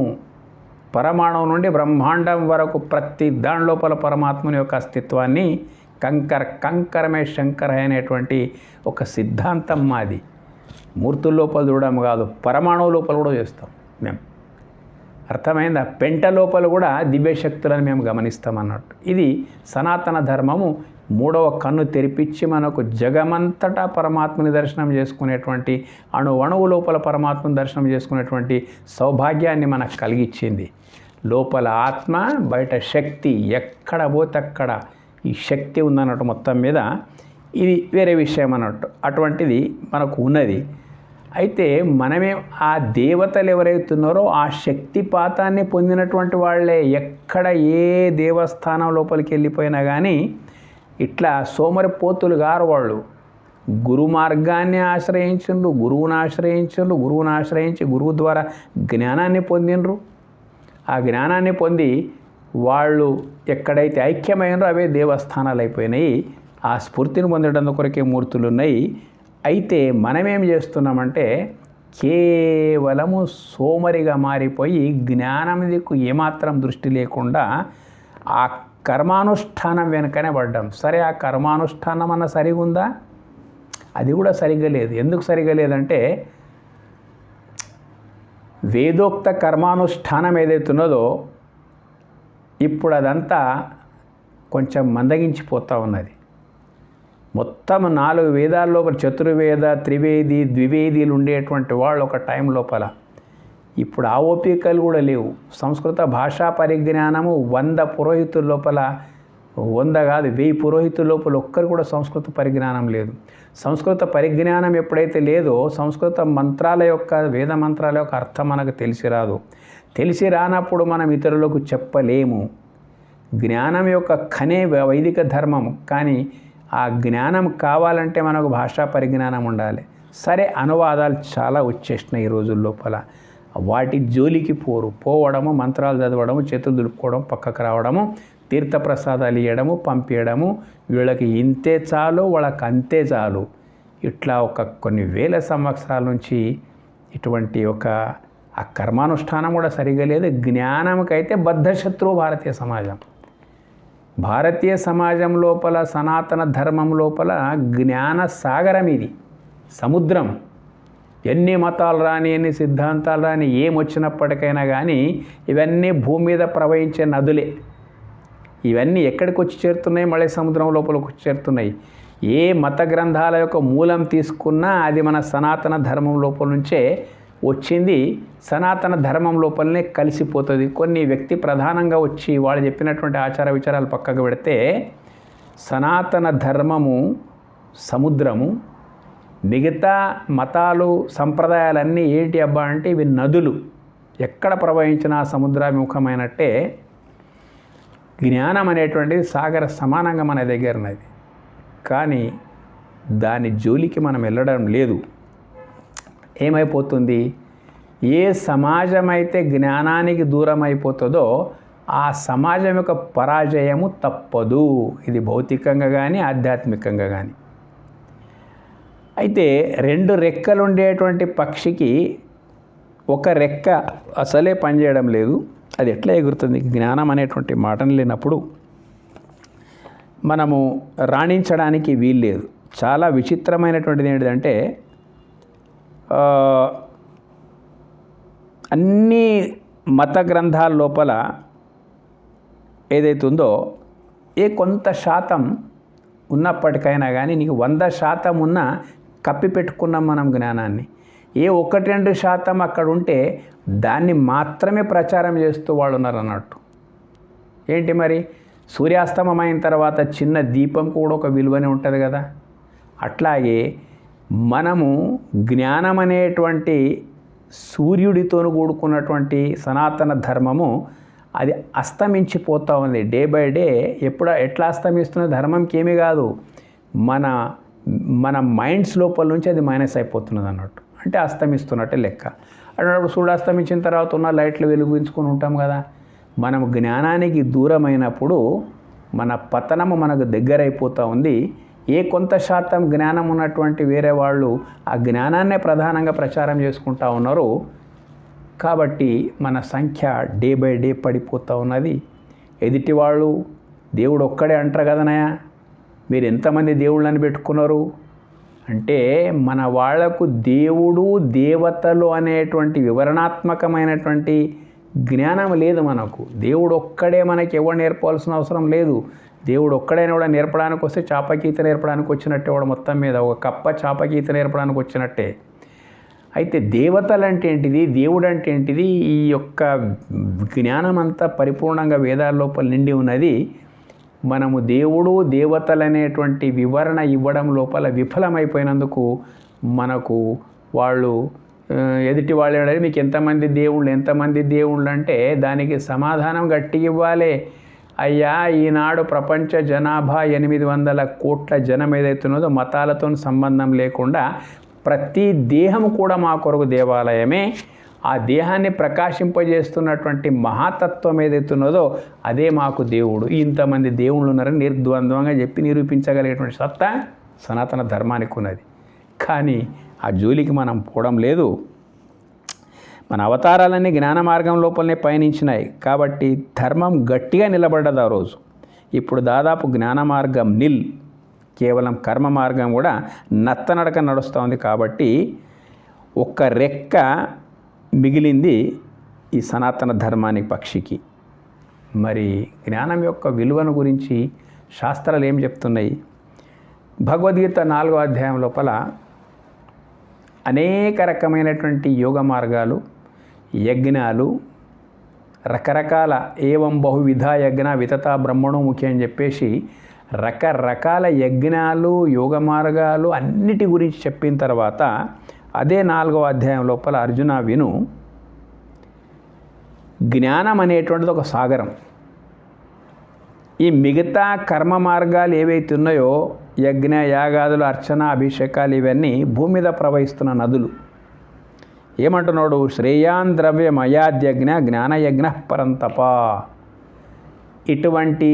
పరమాణువు నుండి బ్రహ్మాండం వరకు ప్రతి దాని లోపల పరమాత్మని యొక్క అస్తిత్వాన్ని కంకరమే శంకర అనేటువంటి ఒక సిద్ధాంతం మాది. మూర్తుల లోపల చూడడం కాదు, పరమాణువు లోపల కూడా చేస్తాం మేము. అర్థమైందా? పెంట లోపల కూడా దివ్యశక్తులను మేము గమనిస్తాం అన్నట్టు. ఇది సనాతన ధర్మము. 3వ కన్ను తెరిపించి మనకు జగమంతటా పరమాత్మని దర్శనం చేసుకునేటువంటి, అణువణువు లోపల పరమాత్మని దర్శనం చేసుకునేటువంటి సౌభాగ్యాన్ని మనకు కలిగించింది. లోపల ఆత్మ, బయట శక్తి, ఎక్కడ పోతే అక్కడ ఈ శక్తి ఉందన్నట్టు. మొత్తం మీద ఇది వేరే విషయం అన్నట్టు. అటువంటిది మనకు ఉన్నది. అయితే మనమే ఆ దేవతలు ఎవరైతున్నారో ఆ శక్తిపాతాన్ని పొందినటువంటి వాళ్ళే. ఎక్కడ ఏ దేవస్థానం లోపలికి వెళ్ళిపోయినా కానీ ఇట్లా సోమరిపోతులు గారు వాళ్ళు. గురు మార్గాన్ని ఆశ్రయించండు, గురువుని ఆశ్రయించి గురువు ద్వారా జ్ఞానాన్ని పొందినరు. ఆ జ్ఞానాన్ని పొంది వాళ్ళు ఎక్కడైతే ఐక్యమైనరో అవే దేవస్థానాలు అయిపోయినాయి. ఆ స్ఫూర్తిని పొందడం కొరకే మూర్తులు ఉన్నాయి. అయితే మనమేం చేస్తున్నామంటే కేవలము సోమరిగా మారిపోయి జ్ఞానం దిక్కు ఏమాత్రం దృష్టి లేకుండా ఆ కర్మానుష్ఠానం వెనుకనే పడ్డాం. సరే, ఆ కర్మానుష్ఠానం అన్న సరిగా ఉందా? అది కూడా సరిగ్గా లేదు. ఎందుకు సరిగ్గా లేదంటే వేదోక్త కర్మానుష్ఠానం ఏదైతున్నదో ఇప్పుడు అదంతా కొంచెం మందగించిపోతూ ఉన్నది. మొత్తం 4 వేదాల లోపల చతుర్వేద, త్రివేది, ద్వివేదీలు ఉండేటువంటి వాళ్ళు ఒక టైం లోపల ఇప్పుడు ఆ ఓపికలు కూడా లేవు. సంస్కృత భాషా పరిజ్ఞానము 100 పురోహితుల లోపల, 100 కాదు 1000 పురోహితుల లోపల ఒక్కరు కూడా సంస్కృత పరిజ్ఞానం లేదు. సంస్కృత పరిజ్ఞానం ఎప్పుడైతే లేదో సంస్కృత మంత్రాల యొక్క, వేద మంత్రాల యొక్క అర్థం మనకు తెలిసి రాదు. తెలిసి రానప్పుడు మనం ఇతరులకు చెప్పలేము. జ్ఞానం యొక్క ఖనే వైదిక ధర్మం. కానీ ఆ జ్ఞానం కావాలంటే మనకు భాషా పరిజ్ఞానం ఉండాలి. సరే, అనువాదాలు చాలా వచ్చేసినాయి ఈ రోజుల లోపల. వాటి జోలికి పోవడము, మంత్రాలు చదవడము, చేతులు దులుపుకోవడం, పక్కకు రావడము, తీర్థప్రసాదాలు ఇవ్వడము, పంపించడము, వీళ్ళకి ఇంతే చాలు, వాళ్ళకి అంతే చాలు. ఇట్లా కొన్ని వేల సంవత్సరాల నుంచి ఇటువంటి ఆ కర్మానుష్ఠానం కూడా సరిగా లేదు. జ్ఞానంకైతే బద్ధశత్రువు భారతీయ సమాజం. భారతీయ సమాజం లోపల, సనాతన ధర్మం లోపల జ్ఞాన సాగరం ఇది, సముద్రం. ఎన్ని మతాలు రాని, ఎన్ని సిద్ధాంతాలు రాని, ఏమొచ్చినప్పటికైనా కానీ ఇవన్నీ భూమి మీద ప్రవహించే నదులే. ఇవన్నీ ఎక్కడికి వచ్చి చేరుతున్నాయి? మళ్ళీ సముద్రం లోపలికి వచ్చి చేరుతున్నాయి. ఏ మత గ్రంథాల యొక్క మూలం తీసుకున్నా అది మన సనాతన ధర్మం లోపల నుంచే వచ్చింది. సనాతన ధర్మం లోపలనే కలిసిపోతుంది. కొన్ని వ్యక్తి ప్రధానంగా వచ్చి వాళ్ళు చెప్పినటువంటి ఆచార విచారాలు పక్కకు పెడితే సనాతన ధర్మము సముద్రము, మిగతా మతాలు సంప్రదాయాలన్నీ ఏంటి అబ్బా అంటే ఇవి నదులు. ఎక్కడ ప్రవహించినా సముద్రాభిముఖమైనట్టే జ్ఞానం అనేటువంటిది సాగర సమానంగా మన దగ్గర ఉన్నది. కానీ దాని జోలికి మనం వెళ్ళడం లేదు. ఏమైపోతుంది? ఏ సమాజం అయితే జ్ఞానానికి దూరం అయిపోతుందో ఆ సమాజం యొక్క పరాజయము తప్పదు. ఇది భౌతికంగా కానీ ఆధ్యాత్మికంగా కానీ. అయితే 2 రెక్కలు ఉండేటువంటి పక్షికి ఒక రెక్క అసలే పనిచేయడం లేదు. అది ఎట్లా ఎగురుతుంది? జ్ఞానం అనేటువంటి మాటను లేనప్పుడు మనము రాణించడానికి వీల్లేదు. చాలా విచిత్రమైనటువంటిది ఏంటిదంటే అన్ని మత గ్రంథాల లోపల ఏదైతే ఉందో కొంత శాతం ఉన్నప్పటికైనా కానీ నీకు 100% ఉన్న కప్పి పెట్టుకున్నాం మనం జ్ఞానాన్ని. 1-2% అక్కడ ఉంటే దాన్ని మాత్రమే ప్రచారం చేస్తూ వాళ్ళు ఉన్నారు అన్నట్టు. ఏంటి మరి? సూర్యాస్తమమైన తర్వాత చిన్న దీపం కూడా ఒక విలువనే ఉంటుంది కదా. అట్లాగే మనము జ్ఞానం అనేటువంటి సూర్యుడితో కూడుకున్నటువంటి సనాతన ధర్మము అది అస్తమించిపోతూ ఉంది. డే బై డే ఎట్లా అస్తమిస్తున్న ధర్మంకి ఏమీ కాదు, మన మైండ్స్ లోపల నుంచి అది మైనస్ అయిపోతున్నది అన్నట్టు. అంటే అస్తమిస్తున్నట్టే లెక్క. అన్నప్పుడు సూర్యుడు అస్తమించిన తర్వాత ఉన్న లైట్లు వెలిగించుకొని ఉంటాం కదా. మనం జ్ఞానానికి దూరమైనప్పుడు మన పతనము మనకు దగ్గరైపోతూ ఉంది. కొంత శాతం జ్ఞానం ఉన్నటువంటి వేరే వాళ్ళు ఆ జ్ఞానాన్నే ప్రధానంగా ప్రచారం చేసుకుంటూ ఉన్నారు. కాబట్టి మన సంఖ్య డే బై డే పడిపోతూ ఉన్నది. ఎదుటి వాళ్ళు దేవుడు ఒక్కడే అంటారు కదనయ్య, మీరు ఎంతమంది దేవుళ్ళని పెట్టుకున్నారు అంటే మన వాళ్లకు దేవుడు దేవతలు అనేటువంటి వివరణాత్మకమైనటువంటి జ్ఞానం లేదు. మనకు దేవుడు ఒక్కడే, మనకి ఎవరు నేర్పాల్సిన అవసరం లేదు. దేవుడు ఒక్కడైనా కూడా నేర్పడానికి వస్తే చాపకీత నేర్పడానికి వచ్చినట్టే, వాడు మొత్తం మీద ఒక కప్ప చాపకీత నేర్పడానికి వచ్చినట్టే. అయితే దేవతలు అంటే ఏంటిది, దేవుడు అంటే ఏంటిది, ఈ యొక్క జ్ఞానం అంతా పరిపూర్ణంగా వేదాల లోపల నిండి ఉన్నది. మనము దేవుడు దేవతలు అనేటువంటి వివరణ ఇవ్వడం లోపల విఫలమైపోయినందుకు మనకు వాళ్ళు ఎదుటి వాళ్ళు ఏంటంటే మీకు ఎంతమంది దేవుళ్ళు అంటే దానికి సమాధానం గట్టిగా ఇవ్వాలి. అయ్యా, ఈనాడు ప్రపంచ జనాభా 800 కోట్ల జనం ఏదైతున్నదో మతాలతో సంబంధం లేకుండా ప్రతి దేహం కూడా మా కొరకు దేవాలయమే. ఆ దేహాన్ని ప్రకాశింపజేస్తున్నటువంటి మహాతత్వం ఏదైతున్నదో అదే మాకు దేవుడు. ఇంతమంది దేవుళ్ళు ఉన్నారని నిర్ద్వంద్వంగా చెప్పి నిరూపించగలిగేటువంటి సత్తా సనాతన ధర్మానికి ఉన్నది. కానీ ఆ జోలికి మనం పోవడం లేదు. మన అవతారాలన్నీ జ్ఞాన మార్గం లోపలనే పయనించినాయి కాబట్టి ధర్మం గట్టిగా నిలబడ్డది ఆ రోజు. ఇప్పుడు దాదాపు జ్ఞాన మార్గం నిల్, కేవలం కర్మ మార్గం కూడా నత్తనడక నడుస్తూ ఉంది. కాబట్టి ఒక్క రెక్క మిగిలింది ఈ సనాతన ధర్మానికి పక్షికి. మరి జ్ఞానం యొక్క విలువను గురించి శాస్త్రాలు ఏం చెప్తున్నాయి? భగవద్గీత 4వ అధ్యాయం లోపల అనేక రకమైనటువంటి యోగ మార్గాలు, యజ్ఞాలు, రకరకాల ఏవం బహువిధ యజ్ఞ వితత బ్రహ్మణో ముఖ్యం అని చెప్పేసి రకరకాల యజ్ఞాలు యోగ మార్గాలు అన్నిటి గురించి చెప్పిన తర్వాత అదే 4వ అధ్యాయం లోపల అర్జున విను, జ్ఞానం అనేటువంటిది ఒక సాగరం. ఈ మిగతా కర్మ మార్గాలు ఏవైతే ఉన్నాయో యజ్ఞ యాగాదులు అర్చన అభిషేకాలు ఇవన్నీ భూమి మీద ప్రవహిస్తున్న నదులు. ఏమంటున్నాడు? శ్రేయాన్ ద్రవ్యమయాద్యజ్ఞ జ్ఞానయజ్ఞ పరంతప. ఇటువంటి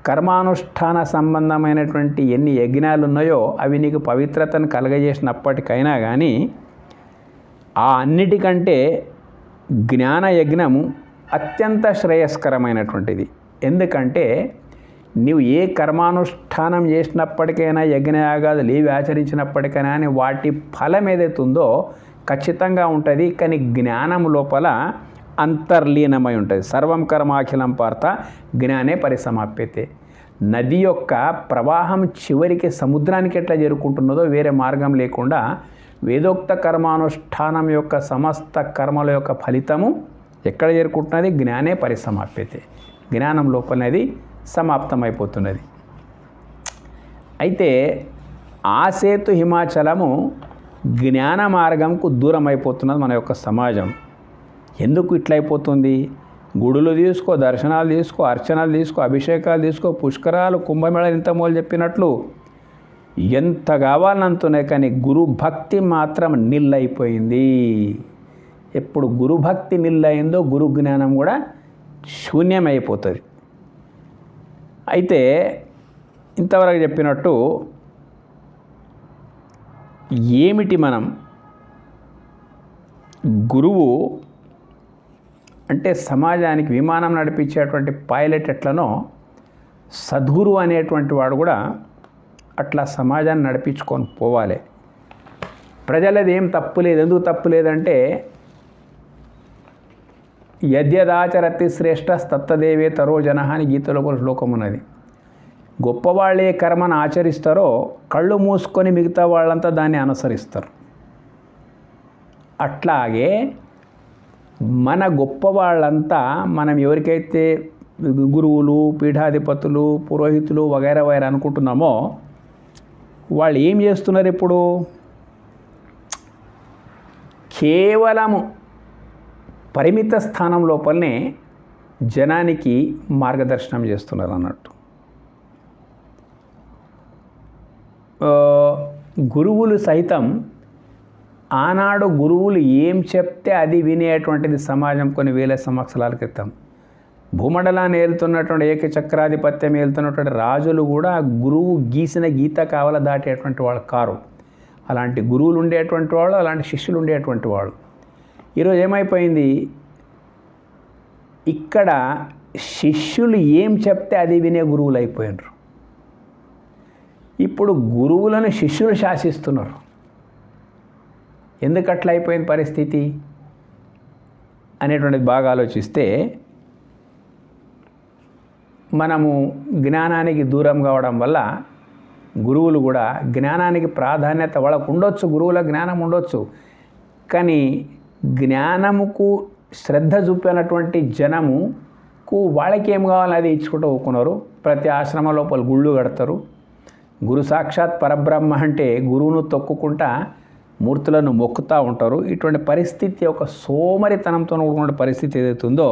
కర్మానుష్ఠాన సంబంధమైనటువంటి ఎన్ని యజ్ఞాలు ఉన్నాయో అవి నీకు పవిత్రతను కలగజేసినప్పటికైనా కానీ ఆ అన్నిటికంటే జ్ఞానయజ్ఞము అత్యంత శ్రేయస్కరమైనటువంటిది. ఎందుకంటే నీవు ఏ కర్మానుష్ఠానం చేసినప్పటికైనా యజ్ఞయాగాదులు ఏవి ఆచరించినప్పటికైనా అని వాటి ఫలం ఏదైతే ఉందో ఖచ్చితంగా ఉంటుంది. కానీ జ్ఞానం లోపల అంతర్లీనమై ఉంటుంది. సర్వం కర్మాఖిలం పార్థ జ్ఞానే పరిసమాప్యతే. నది యొక్క ప్రవాహం చివరికి సముద్రానికి ఎట్లా చేరుకుంటున్నదో వేరే మార్గం లేకుండా వేదోక్త కర్మానుష్ఠానం యొక్క సమస్త కర్మల యొక్క ఫలితము ఎక్కడ చేరుకుంటున్నది? జ్ఞానే పరిసమాప్యతే. జ్ఞానం లోపలనేది సమాప్తమైపోతున్నది. అయితే ఆ సేతు హిమాచలము జ్ఞాన మార్గంకు దూరం అయిపోతున్నది మన యొక్క సమాజం. ఎందుకు ఇట్లయిపోతుంది? గుడులు తీసుకో, దర్శనాలు తీసుకో, అర్చనలు తీసుకో, అభిషేకాలు తీసుకో, పుష్కరాలు, కుంభమేళ ఇంత మూలు చెప్పినట్లు ఎంత కావాలంటున్నాయి. కానీ గురుభక్తి మాత్రం నిల్లైపోయింది. ఎప్పుడు గురుభక్తి నిల్లయిందో గురు జ్ఞానం కూడా శూన్యమైపోతుంది. అయితే ఇంతవరకు చెప్పినట్టు ఏమిటి మనం గురువు అంటే సమాజానికి విమానం నడిపించేటువంటి పైలట్ ఎట్లనో సద్గురు అనేటువంటి వాడు కూడా అట్లా సమాజాన్ని నడిపించుకొని పోవాలి. ప్రజలది ఏం తప్పు లేదు. ఎందుకు తప్పు లేదంటే యద్యదాచరతి శ్రేష్ఠ తత్తదేవే తరో జన అని గీతలో ఒక శ్లోకం ఉన్నది. గొప్పవాళ్ళే కర్మను ఆచరిస్తారో కళ్ళు మూసుకొని మిగతా వాళ్ళంతా దాన్ని అనుసరిస్తారు. అట్లాగే మన గొప్పవాళ్ళంతా మనం ఎవరికైతే గురువులు, పీఠాధిపతులు, పురోహితులు వగైరా వగైరా అనుకుంటున్నామో వాళ్ళు ఏం చేస్తున్నారు? ఇప్పుడు కేవలము పరిమిత స్థానం లోపలనే జనానికి మార్గదర్శనం చేస్తున్నారు అన్నట్టు. గురువులు సైతం ఆనాడు గురువులు ఏం చెప్తే అది వినేటువంటిది సమాజం కొన్ని వేల సంవత్సరాల క్రితం. భూమండలాన్ని ఏలుతున్నటువంటి ఏకచక్రాధిపత్యం ఏలుతున్నటువంటి రాజులు కూడా గురువు గీసిన గీత కావల దాటేటువంటి వాళ్ళు కారు. అలాంటి గురువులు ఉండేటువంటి వాళ్ళు, అలాంటి శిష్యులు ఉండేటువంటి వాళ్ళు. ఈరోజు ఏమైపోయింది? ఇక్కడ శిష్యులు ఏం చెప్తే అది వినే గురువులు అయిపోయినారు. ఇప్పుడు గురువులను శిష్యులు శాసిస్తున్నారు. ఎందుకు అట్లా అయిపోయిన పరిస్థితి అనేటువంటిది బాగా ఆలోచిస్తే మనము జ్ఞానానికి దూరం కావడం వల్ల గురువులు కూడా జ్ఞానానికి ప్రాధాన్యత వాళ్ళకు ఉండొచ్చు, గురువుల జ్ఞానం ఉండొచ్చు, కానీ జ్ఞానముకు శ్రద్ధ చూపినటువంటి జనముకు వాళ్ళకి ఏం కావాలో అది ఇచ్చుకుంటూ ఊకున్నారు. ప్రతి ఆశ్రమం లోపల గుళ్ళు కడతారు. గురు సాక్షాత్ పరబ్రహ్మ అంటే గురువును తొక్కుకుంటా మూర్తులను మొక్కుతూ ఉంటారు. ఇటువంటి పరిస్థితి, ఒక సోమరితనంతో కూడిన పరిస్థితి ఏదైతుందో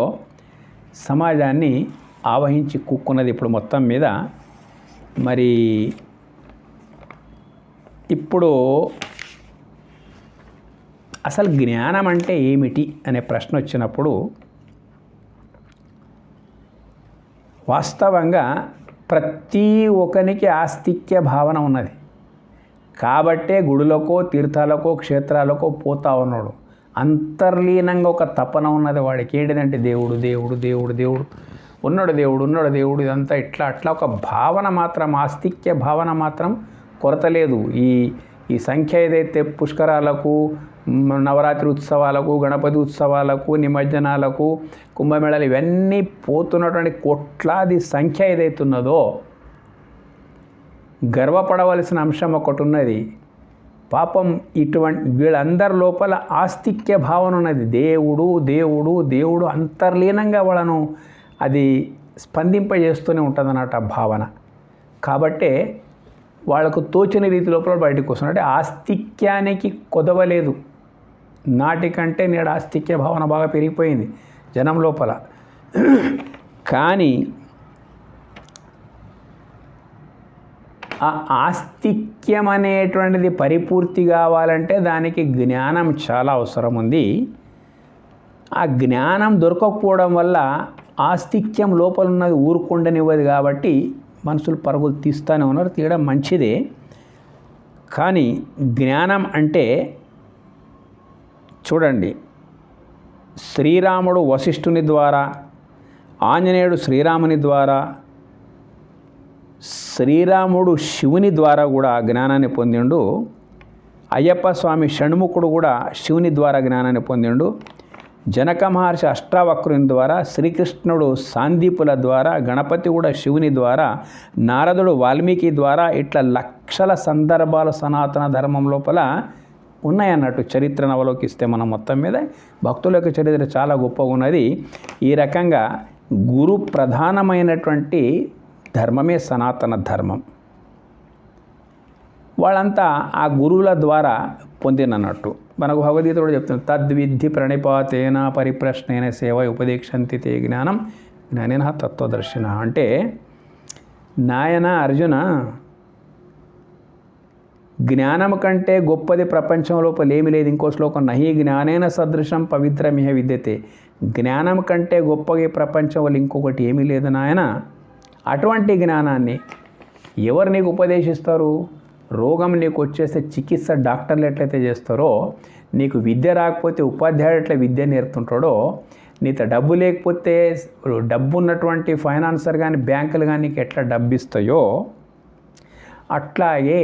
సమాజాన్ని ఆవహించి కూక్కున్నది ఇప్పుడు మొత్తం మీద. మరి ఇప్పుడు అసలు జ్ఞానం అంటే ఏమిటి అనే ప్రశ్న వచ్చినప్పుడు వాస్తవంగా ప్రతి ఒక్కరికి ఆస్తిక్య భావన ఉన్నది. కాబట్టే గుడులకో తీర్థాలకో క్షేత్రాలకో పోతా ఉన్నాడు. అంతర్లీనంగా ఒక తపన ఉన్నది వాడికి. ఏంటిదంటే దేవుడు దేవుడు దేవుడు దేవుడు ఉన్నాడు, దేవుడు ఉన్నాడు, దేవుడు ఇదంతా ఇట్లా అట్లా ఒక భావన మాత్రం, ఆస్తిక్య భావన మాత్రం కొరత లేదు. ఈ సంఖ్య ఏదైతే పుష్కరాలకు, నవరాత్రి ఉత్సవాలకు, గణపతి ఉత్సవాలకు, నిమజ్జనాలకు, కుంభమేళాలు ఇవన్నీ పోతున్నటువంటి కోట్లాది సంఖ్య ఏదైతున్నదో గర్వపడవలసిన అంశం ఒకటి ఉన్నది. పాపం ఇటువంటి వీళ్ళందరి లోపల ఆస్తిక్య భావన ఉన్నది. దేవుడు దేవుడు దేవుడు అంతర్లీనంగా వాళ్ళను అది స్పందింపజేస్తూనే ఉంటుంది అన్నట్టు ఆ భావన. కాబట్టే వాళ్ళకు తోచిన రీతి లోపల బయటకు వస్తుంది. అంటే ఆస్తిక్యానికి కొదవలేదు. నాటికంటే నేడు ఆస్తిక్య భావన బాగా పెరిగిపోయింది జనం లోపల. కానీ ఆ ఆస్తిక్యం అనేటువంటిది పరిపూర్తి కావాలంటే దానికి జ్ఞానం చాలా అవసరం ఉంది. ఆ జ్ఞానం దొరకకపోవడం వల్ల ఆస్తిక్యం లోపల ఉన్నది ఊరుకుండనివ్వదు. కాబట్టి మనుషులు పరుగులు తీస్తూనే ఉన్నారు. తీయడం మంచిదే. కానీ జ్ఞానం అంటే చూడండి, శ్రీరాముడు వశిష్ఠుని ద్వారా, ఆంజనేయుడు శ్రీరాముని ద్వారా, శ్రీరాముడు శివుని ద్వారా కూడా జ్ఞానాన్ని పొందిండు. అయ్యప్ప స్వామి షణ్ముఖుడు కూడా శివుని ద్వారా జ్ఞానాన్ని పొందిండు. జనక మహర్షి అష్టావక్రుని ద్వారా, శ్రీకృష్ణుడు సాందీపుల ద్వారా, గణపతి కూడా శివుని ద్వారా, నారదుడు వాల్మీకి ద్వారా, ఇట్లా లక్షల సందర్భాలు సనాతన ధర్మం లోపల ఉన్నాయన్నట్టు. చరిత్రను అవలోకిస్తే మనం మొత్తం మీద భక్తుల యొక్క చరిత్ర చాలా గొప్పగా ఉన్నది. ఈ రకంగా గురు ప్రధానమైనటువంటి ధర్మమే సనాతన ధర్మం. వాళ్ళంతా ఆ గురువుల ద్వారా పొందినన్నట్టు. మనకు భగవద్గీత కూడా చెప్తుంది, తద్విద్ధి ప్రణిపాతేన పరిప్రశ్నైన సేవ ఉపదేక్షంతి తే జ్ఞానం జ్ఞానిన తత్వదర్శిన. అంటే నాయన అర్జున, జ్ఞానం కంటే గొప్పది ప్రపంచం లోపల ఏమీ లేదు. ఇంకో శ్లోకం, నహి జ్ఞానేన సదృశం పవిత్రమిహ విద్యతే. జ్ఞానం కంటే గొప్పగా ఈ ప్రపంచంలో ఇంకొకటి ఏమీ లేదు నాయన. అటువంటి జ్ఞానాన్ని ఎవరు నీకు ఉపదేశిస్తారు? రోగం నీకు వచ్చేస్తే చికిత్స డాక్టర్లు ఎట్లయితే చేస్తారో, నీకు విద్య రాకపోతే ఉపాధ్యాయుడు ఎట్లా విద్య నేర్పుతుంటాడో, నీతో డబ్బు లేకపోతే డబ్బు ఉన్నటువంటి ఫైనాన్సర్ కానీ బ్యాంకులు కానీ నీకు ఎట్లా డబ్బు ఇస్తాయో, అట్లాగే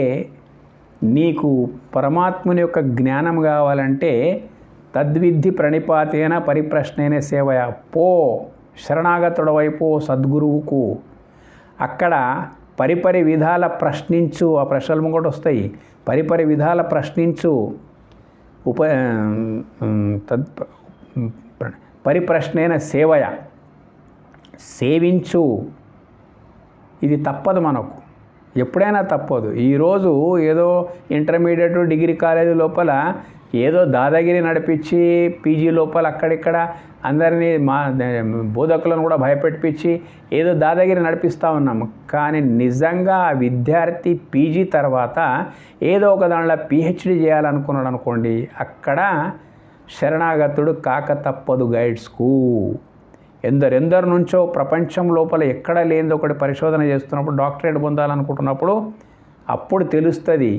నీకు పరమాత్ముని యొక్క జ్ఞానం కావాలంటే తద్విద్ధి ప్రణిపాతేన పరిప్రశ్నైన సేవయ, పో శరణాగతుడు వైపు సద్గురువుకు. అక్కడ పరిపరి విధాల ప్రశ్నించు. ఆ ప్రశ్నలు కూడా వస్తాయి. పరిపరి విధాల ప్రశ్నించు. పరిప్రశ్నైన సేవయ, సేవించు. ఇది తప్పదు మనకు, ఎప్పుడైనా తప్పదు. ఈరోజు ఏదో ఇంటర్మీడియట్ డిగ్రీ కాలేజీ లోపల ఏదో దాదాగిరి నడిపించి పీజీ లోపల అక్కడిక్కడ అందరినీ బోధకులను కూడా భయపెట్టించి ఏదో దాదాగిరి నడిపిస్తూ ఉన్నాము. కానీ నిజంగా ఆ విద్యార్థి పీజీ తర్వాత ఏదో ఒక దానిలో పిహెచ్డి చేయాలనుకున్నాడు అనుకోండి, అక్కడ శరణాగతుడు కాక తప్పదు గైడ్స్కు. ఎందరెందరి నుంచో ప్రపంచం లోపల ఎక్కడ లేనిది ఒకటి పరిశోధన చేస్తున్నప్పుడు, డాక్టరేట్ పొందాలనుకుంటున్నప్పుడు అప్పుడు తెలుస్తుంది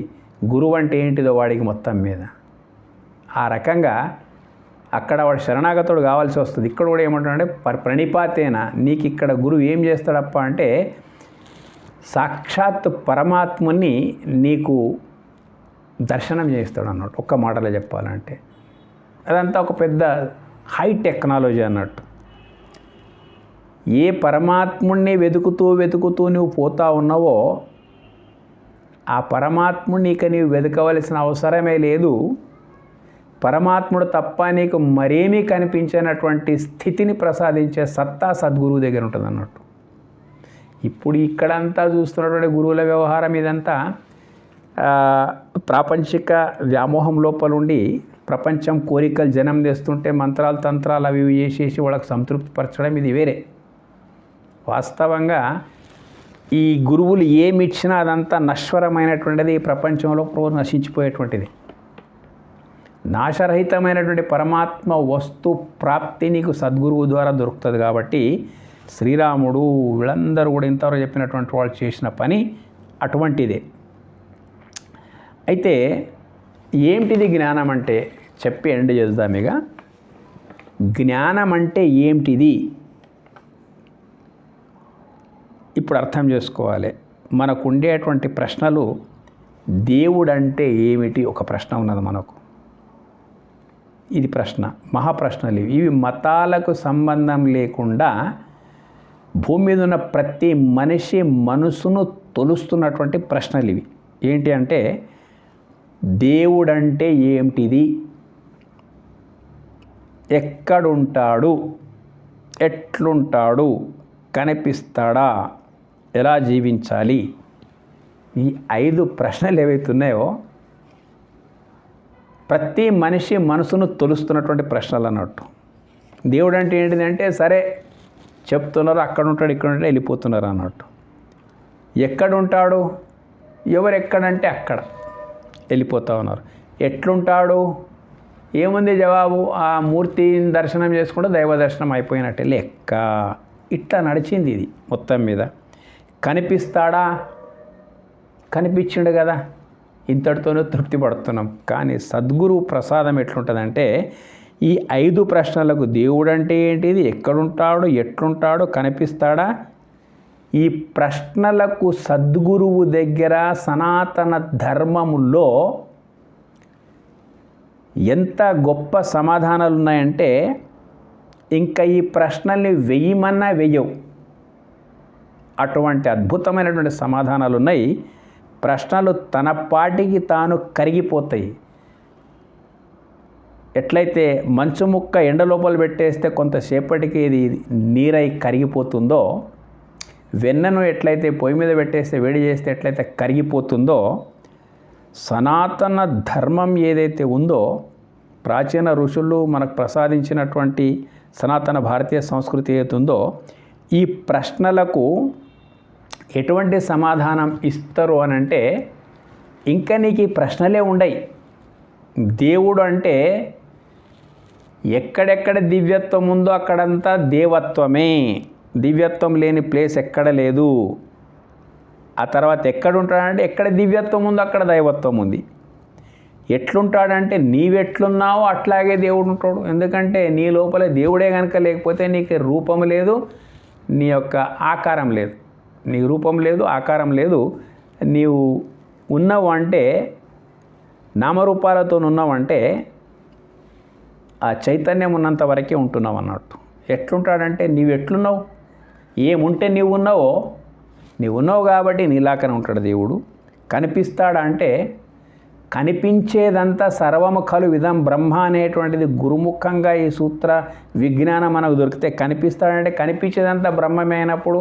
గురువు అంటే ఏంటిదో వాడికి మొత్తం మీద. ఆ రకంగా అక్కడ వాడు శరణాగతుడు కావాల్సి వస్తుంది. ఇక్కడ కూడా ఏమంటాడంటే ప్రణిపాతేన, నీకు ఇక్కడ గురువు ఏం చేస్తాడప్ప అంటే సాక్షాత్ పరమాత్మని నీకు దర్శనం చేస్తాడు అన్నట్టు. ఒక్క మాటలో చెప్పాలంటే అదంతా ఒక పెద్ద హై టెక్నాలజీ అన్నట్టు. ఏ పరమాత్ముడిని వెతుకుతూ నువ్వు పోతా ఉన్నావో ఆ పరమాత్ముడిని ఇక నీవు వెతకవలసిన అవసరమే లేదు. పరమాత్ముడు తప్ప నీకు మరేమీ కనిపించినటువంటి స్థితిని ప్రసాదించే సత్తా సద్గురువు దగ్గర ఉంటుంది అన్నట్టు. ఇప్పుడు ఇక్కడంతా చూస్తున్నటువంటి గురువుల వ్యవహారం ఇదంతా ప్రాపంచిక వ్యామోహం లోపల ఉండి ప్రపంచం కోరికలు జనం తెస్తుంటే మంత్రాలు తంత్రాలు అవి చేసేసి వాళ్ళకి సంతృప్తి పరచడం ఇది వేరే. వాస్తవంగా ఈ గురువులు ఏమి ఇచ్చినా అదంతా నశ్వరమైనటువంటిది, ఈ ప్రపంచంలో నశించిపోయేటువంటిది. నాశరహితమైనటువంటి పరమాత్మ వస్తు ప్రాప్తి నీకు సద్గురువు ద్వారా దొరుకుతుంది. కాబట్టి శ్రీరాముడు వీళ్ళందరూ కూడా ఇంతవరకు చెప్పినటువంటి వాళ్ళు చేసిన పని అటువంటిదే. అయితే ఏమిటిది జ్ఞానం అంటే చెప్పి ఎండ్ చేద్దాం. ఇక జ్ఞానం అంటే ఏమిటిది ఇప్పుడు అర్థం చేసుకోవాలి. మనకు ఉండేటువంటి ప్రశ్నలు, దేవుడంటే ఏమిటి ఒక ప్రశ్న ఉన్నది మనకు. ఇది ప్రశ్న, మహాప్రశ్నలు ఇవి మతాలకు సంబంధం లేకుండా భూమి మీద ఉన్న ప్రతి మనిషి మనసును తొలుస్తున్నటువంటి ప్రశ్నలు ఇవి. ఏంటి అంటే దేవుడంటే ఏమిటిది, ఎక్కడుంటాడు, ఎట్లుంటాడు, కనిపిస్తాడా, ఎలా జీవించాలి, ఈ 5 ప్రశ్నలు ఏవైతున్నాయో ప్రతి మనిషి మనసును తొలుస్తున్నటువంటి ప్రశ్నలు అన్నట్టు. దేవుడు అంటే ఏంటిదంటే సరే చెప్తున్నారు, అక్కడ ఉంటాడు ఇక్కడ ఉంటాడు వెళ్ళిపోతున్నారు అన్నట్టు. ఎక్కడుంటాడు, ఎవరు ఎక్కడంటే అక్కడ వెళ్ళిపోతూ ఉన్నారు. ఎట్లుంటాడు, ఏముంది జవాబు, ఆ మూర్తిని దర్శనం చేసుకుంటే దైవ దర్శనం అయిపోయినట్టే లెక్క. ఇట్లా నడిచింది ఇది మొత్తం మీద. కనిపిస్తాడా, కనిపించిండు కదా, ఇంతటితోనే తృప్తి పడుతున్నాం. కానీ సద్గురు ప్రసాదం ఎట్లుంటుందంటే ఈ 5 ప్రశ్నలకు దేవుడంటే ఏంటిది, ఎక్కడుంటాడు, ఎట్లుంటాడు, కనిపిస్తాడా, ఈ ప్రశ్నలకు సద్గురువు దగ్గర సనాతన ధర్మములో ఎంత గొప్ప సమాధానాలు ఉన్నాయంటే ఇంకా ఈ ప్రశ్నల్ని వెయ్యమన్నా వెయ్యవు, అటువంటి అద్భుతమైనటువంటి సమాధానాలు ఉన్నాయి. ప్రశ్నలు తన పాటికి తాను కరిగిపోతాయి. ఎట్లయితే మంచు ముక్క ఎండ లోపల పెట్టేస్తే కొంతసేపటికి ఇది నీరై కరిగిపోతుందో, వెన్నను ఎట్లయితే పొయ్యి మీద పెట్టేస్తే వేడి చేస్తే ఎట్లయితే కరిగిపోతుందో, సనాతన ధర్మం ఏదైతే ఉందో, ప్రాచీన ఋషులు మనకు ప్రసాదించినటువంటి సనాతన భారతీయ సంస్కృతి ఏదైతే ఉందో, ఈ ప్రశ్నలకు ఎటువంటి సమాధానం ఇస్తారు అని అంటే ఇంకా నీకు ఈ ప్రశ్నలే ఉండయి. దేవుడు అంటే ఎక్కడెక్కడ దివ్యత్వం ఉందో అక్కడంతా దేవత్వమే. దివ్యత్వం లేని ప్లేస్ ఎక్కడ లేదు. ఆ తర్వాత ఎక్కడుంటాడంటే ఎక్కడ దివ్యత్వం ఉందో అక్కడ దైవత్వం ఉంది. ఎట్లుంటాడంటే నీవెట్లున్నావో అట్లాగే దేవుడు ఉంటాడు. ఎందుకంటే నీ లోపల దేవుడే కనుక లేకపోతే నీకు రూపం లేదు, నీ యొక్క ఆకారం లేదు. నీ రూపం లేదు, ఆకారం లేదు. నీవు ఉన్నావు అంటే నామరూపాలతో ఉన్నావంటే ఆ చైతన్యం ఉన్నంత వరకే ఉంటున్నావు అన్నట్టు. ఎట్లుంటాడంటే నీవు ఎట్లున్నావు, ఏముంటే నీవు ఉన్నావు కాబట్టి నీలాకనే ఉంటాడు దేవుడు. కనిపిస్తాడంటే కనిపించేదంతా సర్వము ఖలు విధం బ్రహ్మ అనేటువంటిది గురుముఖంగా ఈ సూత్ర విజ్ఞానం మనకు దొరికితే కనిపిస్తాడంటే కనిపించేదంతా బ్రహ్మమే అయినప్పుడు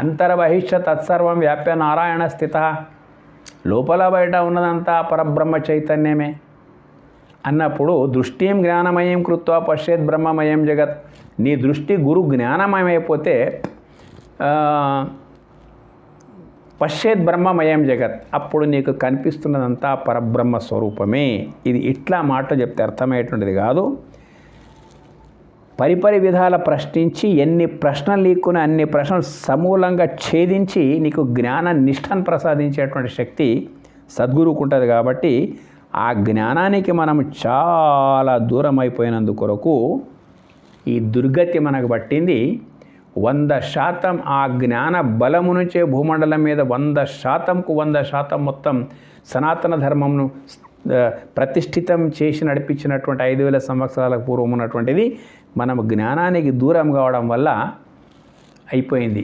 అంతర్బహిష్య తత్సర్వం వ్యాప్య నారాయణ స్థిత, లోపల బయట ఉన్నదంతా పరబ్రహ్మ చైతన్యమే అన్నప్పుడు దృష్టిం జ్ఞానమయం కృత్వా పశ్యేత్ బ్రహ్మమయం జగత్. నీ దృష్టి గురు జ్ఞానమయమైపోతే పశ్యేత్ బ్రహ్మమయం జగత్, అప్పుడు నీకు కనిపిస్తున్నదంతా పరబ్రహ్మ స్వరూపమే. ఇది ఇట్లా మాట చెప్తే అర్థమయ్యేటువంటిది కాదు. పరిపరి విధాల ప్రశ్నించి ఎన్ని ప్రశ్నలు నీకుని అన్ని ప్రశ్నలు సమూలంగా ఛేదించి నీకు జ్ఞాన నిష్టను ప్రసాదించేటువంటి శక్తి సద్గురువుకు ఉంటుంది. కాబట్టి ఆ జ్ఞానానికి మనం చాలా దూరం అయిపోయినందుకొరకు ఈ దుర్గతి మనకు పట్టింది. 100% ఆ జ్ఞాన బలము నుంచే భూమండలం మీద 100%కు 100% మొత్తం సనాతన ధర్మంను ప్రతిష్ఠితం చేసి నడిపించినటువంటి 5000 సంవత్సరాల పూర్వం ఉన్నటువంటిది మనం జ్ఞానానికి దూరం కావడం వల్ల అయిపోయింది.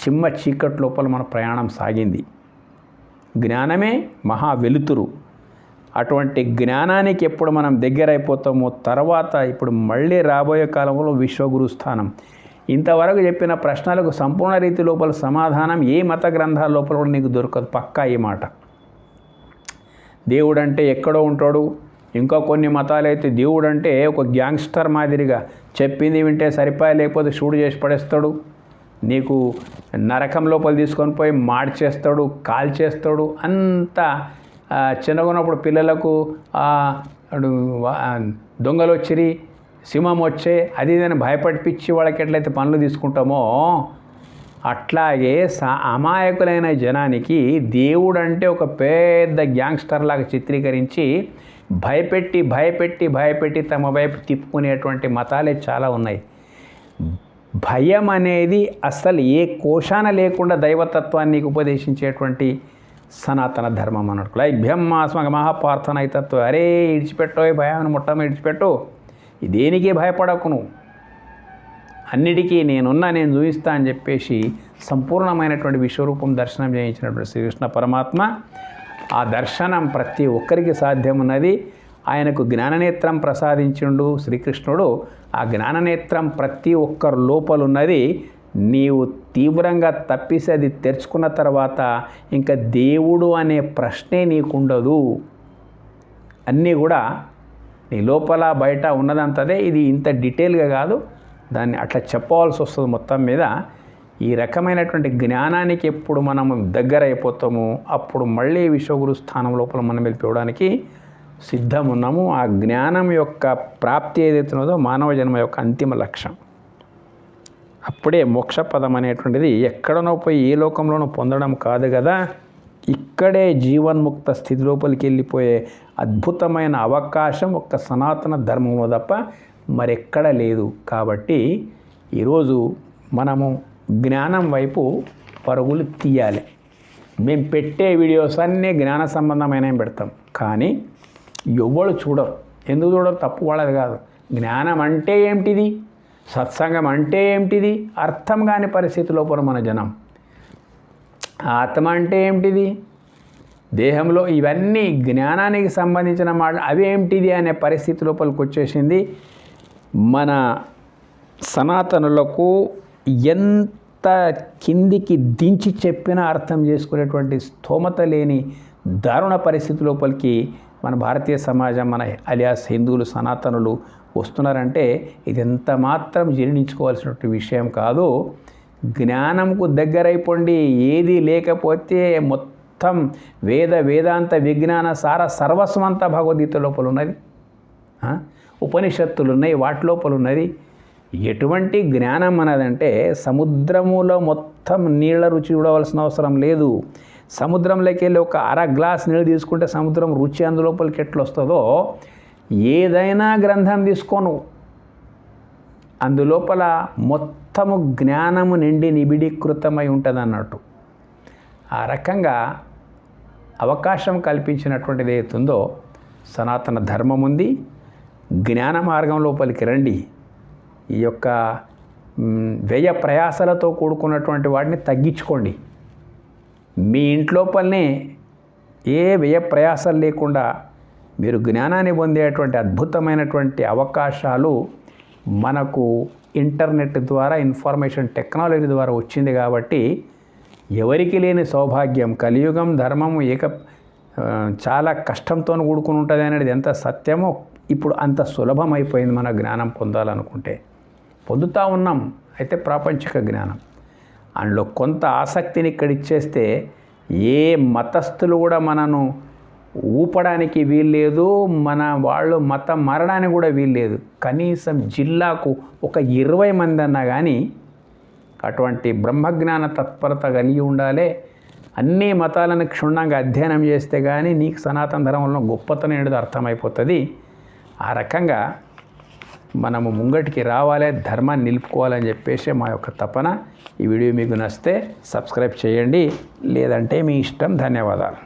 చిమ్మ చీకటి లోపల మన ప్రయాణం సాగింది. జ్ఞానమే మహా వెలుతురు. అటువంటి జ్ఞానానికి ఎప్పుడు మనం దగ్గర అయిపోతామో తర్వాత ఇప్పుడు మళ్ళీ రాబోయే కాలంలో విశ్వగురు స్థానం. ఇంతవరకు చెప్పిన ప్రశ్నలకు సంపూర్ణ రీతి లోపల సమాధానం ఏ మత గ్రంథాల లోపల కూడా నీకు దొరకదు. పక్కా ఈ మాట. దేవుడు అంటే ఎక్కడో ఉంటాడు. ఇంకా కొన్ని మతాలైతే దేవుడు అంటే ఒక గ్యాంగ్స్టర్ మాదిరిగా చెప్పింది వింటే సరిపోయా, లేకపోతే షూట్ చేసి పడేస్తాడు, నీకు నరకం లోపల తీసుకొని పోయి మార్చేస్తాడు, కాల్చేస్తాడు. అంతా చిన్నగున్నప్పుడు పిల్లలకు దొంగలు వచ్చిరి, సింహం వచ్చే అది ఇదని భయపడిపించి వాళ్ళకి ఎట్లయితే పనులు తీసుకుంటామో అట్లాగే అమాయకులైన జనానికి దేవుడు అంటే ఒక పెద్ద గ్యాంగ్స్టర్ లాగా చిత్రీకరించి భయపెట్టి తమ వైపు తిప్పుకునేటువంటి మతాలే చాలా ఉన్నాయి. భయం అనేది అసలు ఏ కోశాన లేకుండా దైవతత్వాన్ని ఉపదేశించేటువంటి సనాతన ధర్మం అన్నట్టు. లైభ్యం మాస్మగ మహాపార్థనైతత్వం. అరే ఇడిచిపెట్టో భయాన్ని మొట్టమొదటి ఇడిచిపెట్టు, దేనికి భయపడకు, నువ్వు అన్నిటికీ నేను చూపిస్తా అని చెప్పేసి సంపూర్ణమైనటువంటి విశ్వరూపం దర్శనం చేయించినటువంటి శ్రీకృష్ణ పరమాత్మ. ఆ దర్శనం ప్రతి ఒక్కరికి సాధ్యమున్నది. ఆయనకు జ్ఞాననేత్రం ప్రసాదించిండు శ్రీకృష్ణుడు. ఆ జ్ఞాననేత్రం ప్రతి ఒక్కరు లోపలున్నది. నీవు తీవ్రంగా తప్పిసి అది తెరుచుకున్న తర్వాత ఇంకా దేవుడు అనే ప్రశ్నే నీకుండదు. అన్నీ కూడా నీ లోపల బయట ఉన్నదంతదే. ఇది ఇంత డీటెయిల్గా కాదు, దాన్ని అట్లా చెప్పవలసి వస్తుంది. మొత్తం మీద ఈ రకమైనటువంటి జ్ఞానానికి ఎప్పుడు మనం దగ్గర అయిపోతామో అప్పుడు మళ్ళీ విశ్వగురు స్థానం లోపల మనం వెళ్ళిపోవడానికి సిద్ధం ఉన్నాము. ఆ జ్ఞానం యొక్క ప్రాప్తి ఏదైతే ఉన్నదో మానవ జన్మ యొక్క అంతిమ లక్ష్యం. అప్పుడే మోక్షపదం అనేటువంటిది ఎక్కడనో పోయి ఏ లోకంలోనో పొందడం కాదు కదా, ఇక్కడే జీవన్ముక్త స్థితి లోపలికి వెళ్ళిపోయే అద్భుతమైన అవకాశం ఒక్క సనాతన ధర్మంలో తప్ప మరెక్కడ లేదు. కాబట్టి ఈరోజు మనము జ్ఞానం వైపు పరుగులు తీయాలి. మేము పెట్టే వీడియోస్ అన్నీ జ్ఞాన సంబంధమైనవి పెడతాం, కానీ ఎవ్వరు చూడరు. ఎందుకు చూడరు? తప్పు వాళ్ళది కాదు. జ్ఞానం అంటే ఏమిటిది, సత్సంగం అంటే ఏమిటిది అర్థం కాని పరిస్థితి లోపల మన జనం. ఆత్మ అంటే ఏమిటిది, దేహంలో ఇవన్నీ జ్ఞానానికి సంబంధించిన మాట అవి ఏమిటిది అనే పరిస్థితి లోపలికి వచ్చేసింది. మన సనాతనులకు ఎంత కిందికి దించి చెప్పినా అర్థం చేసుకునేటువంటి స్థోమత లేని దారుణ పరిస్థితి లోపలికి మన భారతీయ సమాజం, మన అలియాస్ హిందువులు, సనాతనులు వస్తున్నారంటే ఇది ఎంత మాత్రం జీర్ణించుకోవాల్సినటువంటి విషయం కాదు. జ్ఞానంకు దగ్గరైపోండి. ఏది లేకపోతే మొత్తం వేదాంత విజ్ఞాన సార సర్వస్వం అంతా భగవద్గీత లోపల ఉన్నది. ఉపనిషత్తులు ఉన్నాయి, వాటి లోపల ఉన్నది. ఎటువంటి జ్ఞానం అన్నదంటే సముద్రములో మొత్తం నీళ్ళ రుచి చూడవలసిన అవసరం లేదు. సముద్రంలోకి వెళ్ళి ఒక అర గ్లాస్ నీళ్ళు తీసుకుంటే సముద్రం రుచి అందులోపలికి ఎట్లా వస్తుందో ఏదైనా గ్రంథం తీసుకోను, అందులోపల మొత్తము జ్ఞానము నిండి నిబిడీకృతమై ఉంటుంది అన్నట్టు. ఆ రకంగా అవకాశం కల్పించినటువంటిది ఏతుందో సనాతన ధర్మం ఉంది. జ్ఞాన మార్గం లోపలికి రండి. ఈ యొక్క వ్యయ ప్రయాసలతో కూడుకున్నటువంటి వాటిని తగ్గించుకోండి. మీ ఇంట్లోపలనే ఏ వ్యయ ప్రయాసాలు లేకుండా మీరు జ్ఞానాన్ని పొందేటువంటి అద్భుతమైనటువంటి అవకాశాలు మనకు ఇంటర్నెట్ ద్వారా, ఇన్ఫర్మేషన్ టెక్నాలజీ ద్వారా వచ్చింది. కాబట్టి ఎవరికి లేని సౌభాగ్యం, కలియుగం ధర్మం చాలా కష్టంతో కూడుకుని ఉంటుంది అనేది ఎంత సత్యమో ఇప్పుడు అంత సులభం అయిపోయింది. మన జ్ఞానం పొందాలనుకుంటే పొందుతూ ఉన్నాం. అయితే ప్రాపంచిక జ్ఞానం అందులో కొంత ఆసక్తిని ఇక్కడ ఇచ్చేస్తే ఏ మతస్థులు కూడా మనను ఊపడానికి వీల్లేదు, మన వాళ్ళు మతం మారడానికి కూడా వీల్లేదు. కనీసం జిల్లాకు ఒక 20 మంది అన్నా కానీ అటువంటి బ్రహ్మజ్ఞాన తత్పరత కలిగి ఉండాలి. అన్ని మతాలను క్షుణ్ణంగా అధ్యయనం చేస్తే కానీ నీకు సనాతన ధర్మంలో గొప్పతనం అనేది అర్థమైపోతుంది. ఆ రకంగా మనము ముంగటికి రావాలి, ధర్మాన్ని నిలుపుకోవాలని చెప్పేసి మా యొక్క తపన. ఈ వీడియో మీకు నచ్చితే సబ్స్క్రైబ్ చేయండి, లేదంటే మీ ఇష్టం. ధన్యవాదాలు.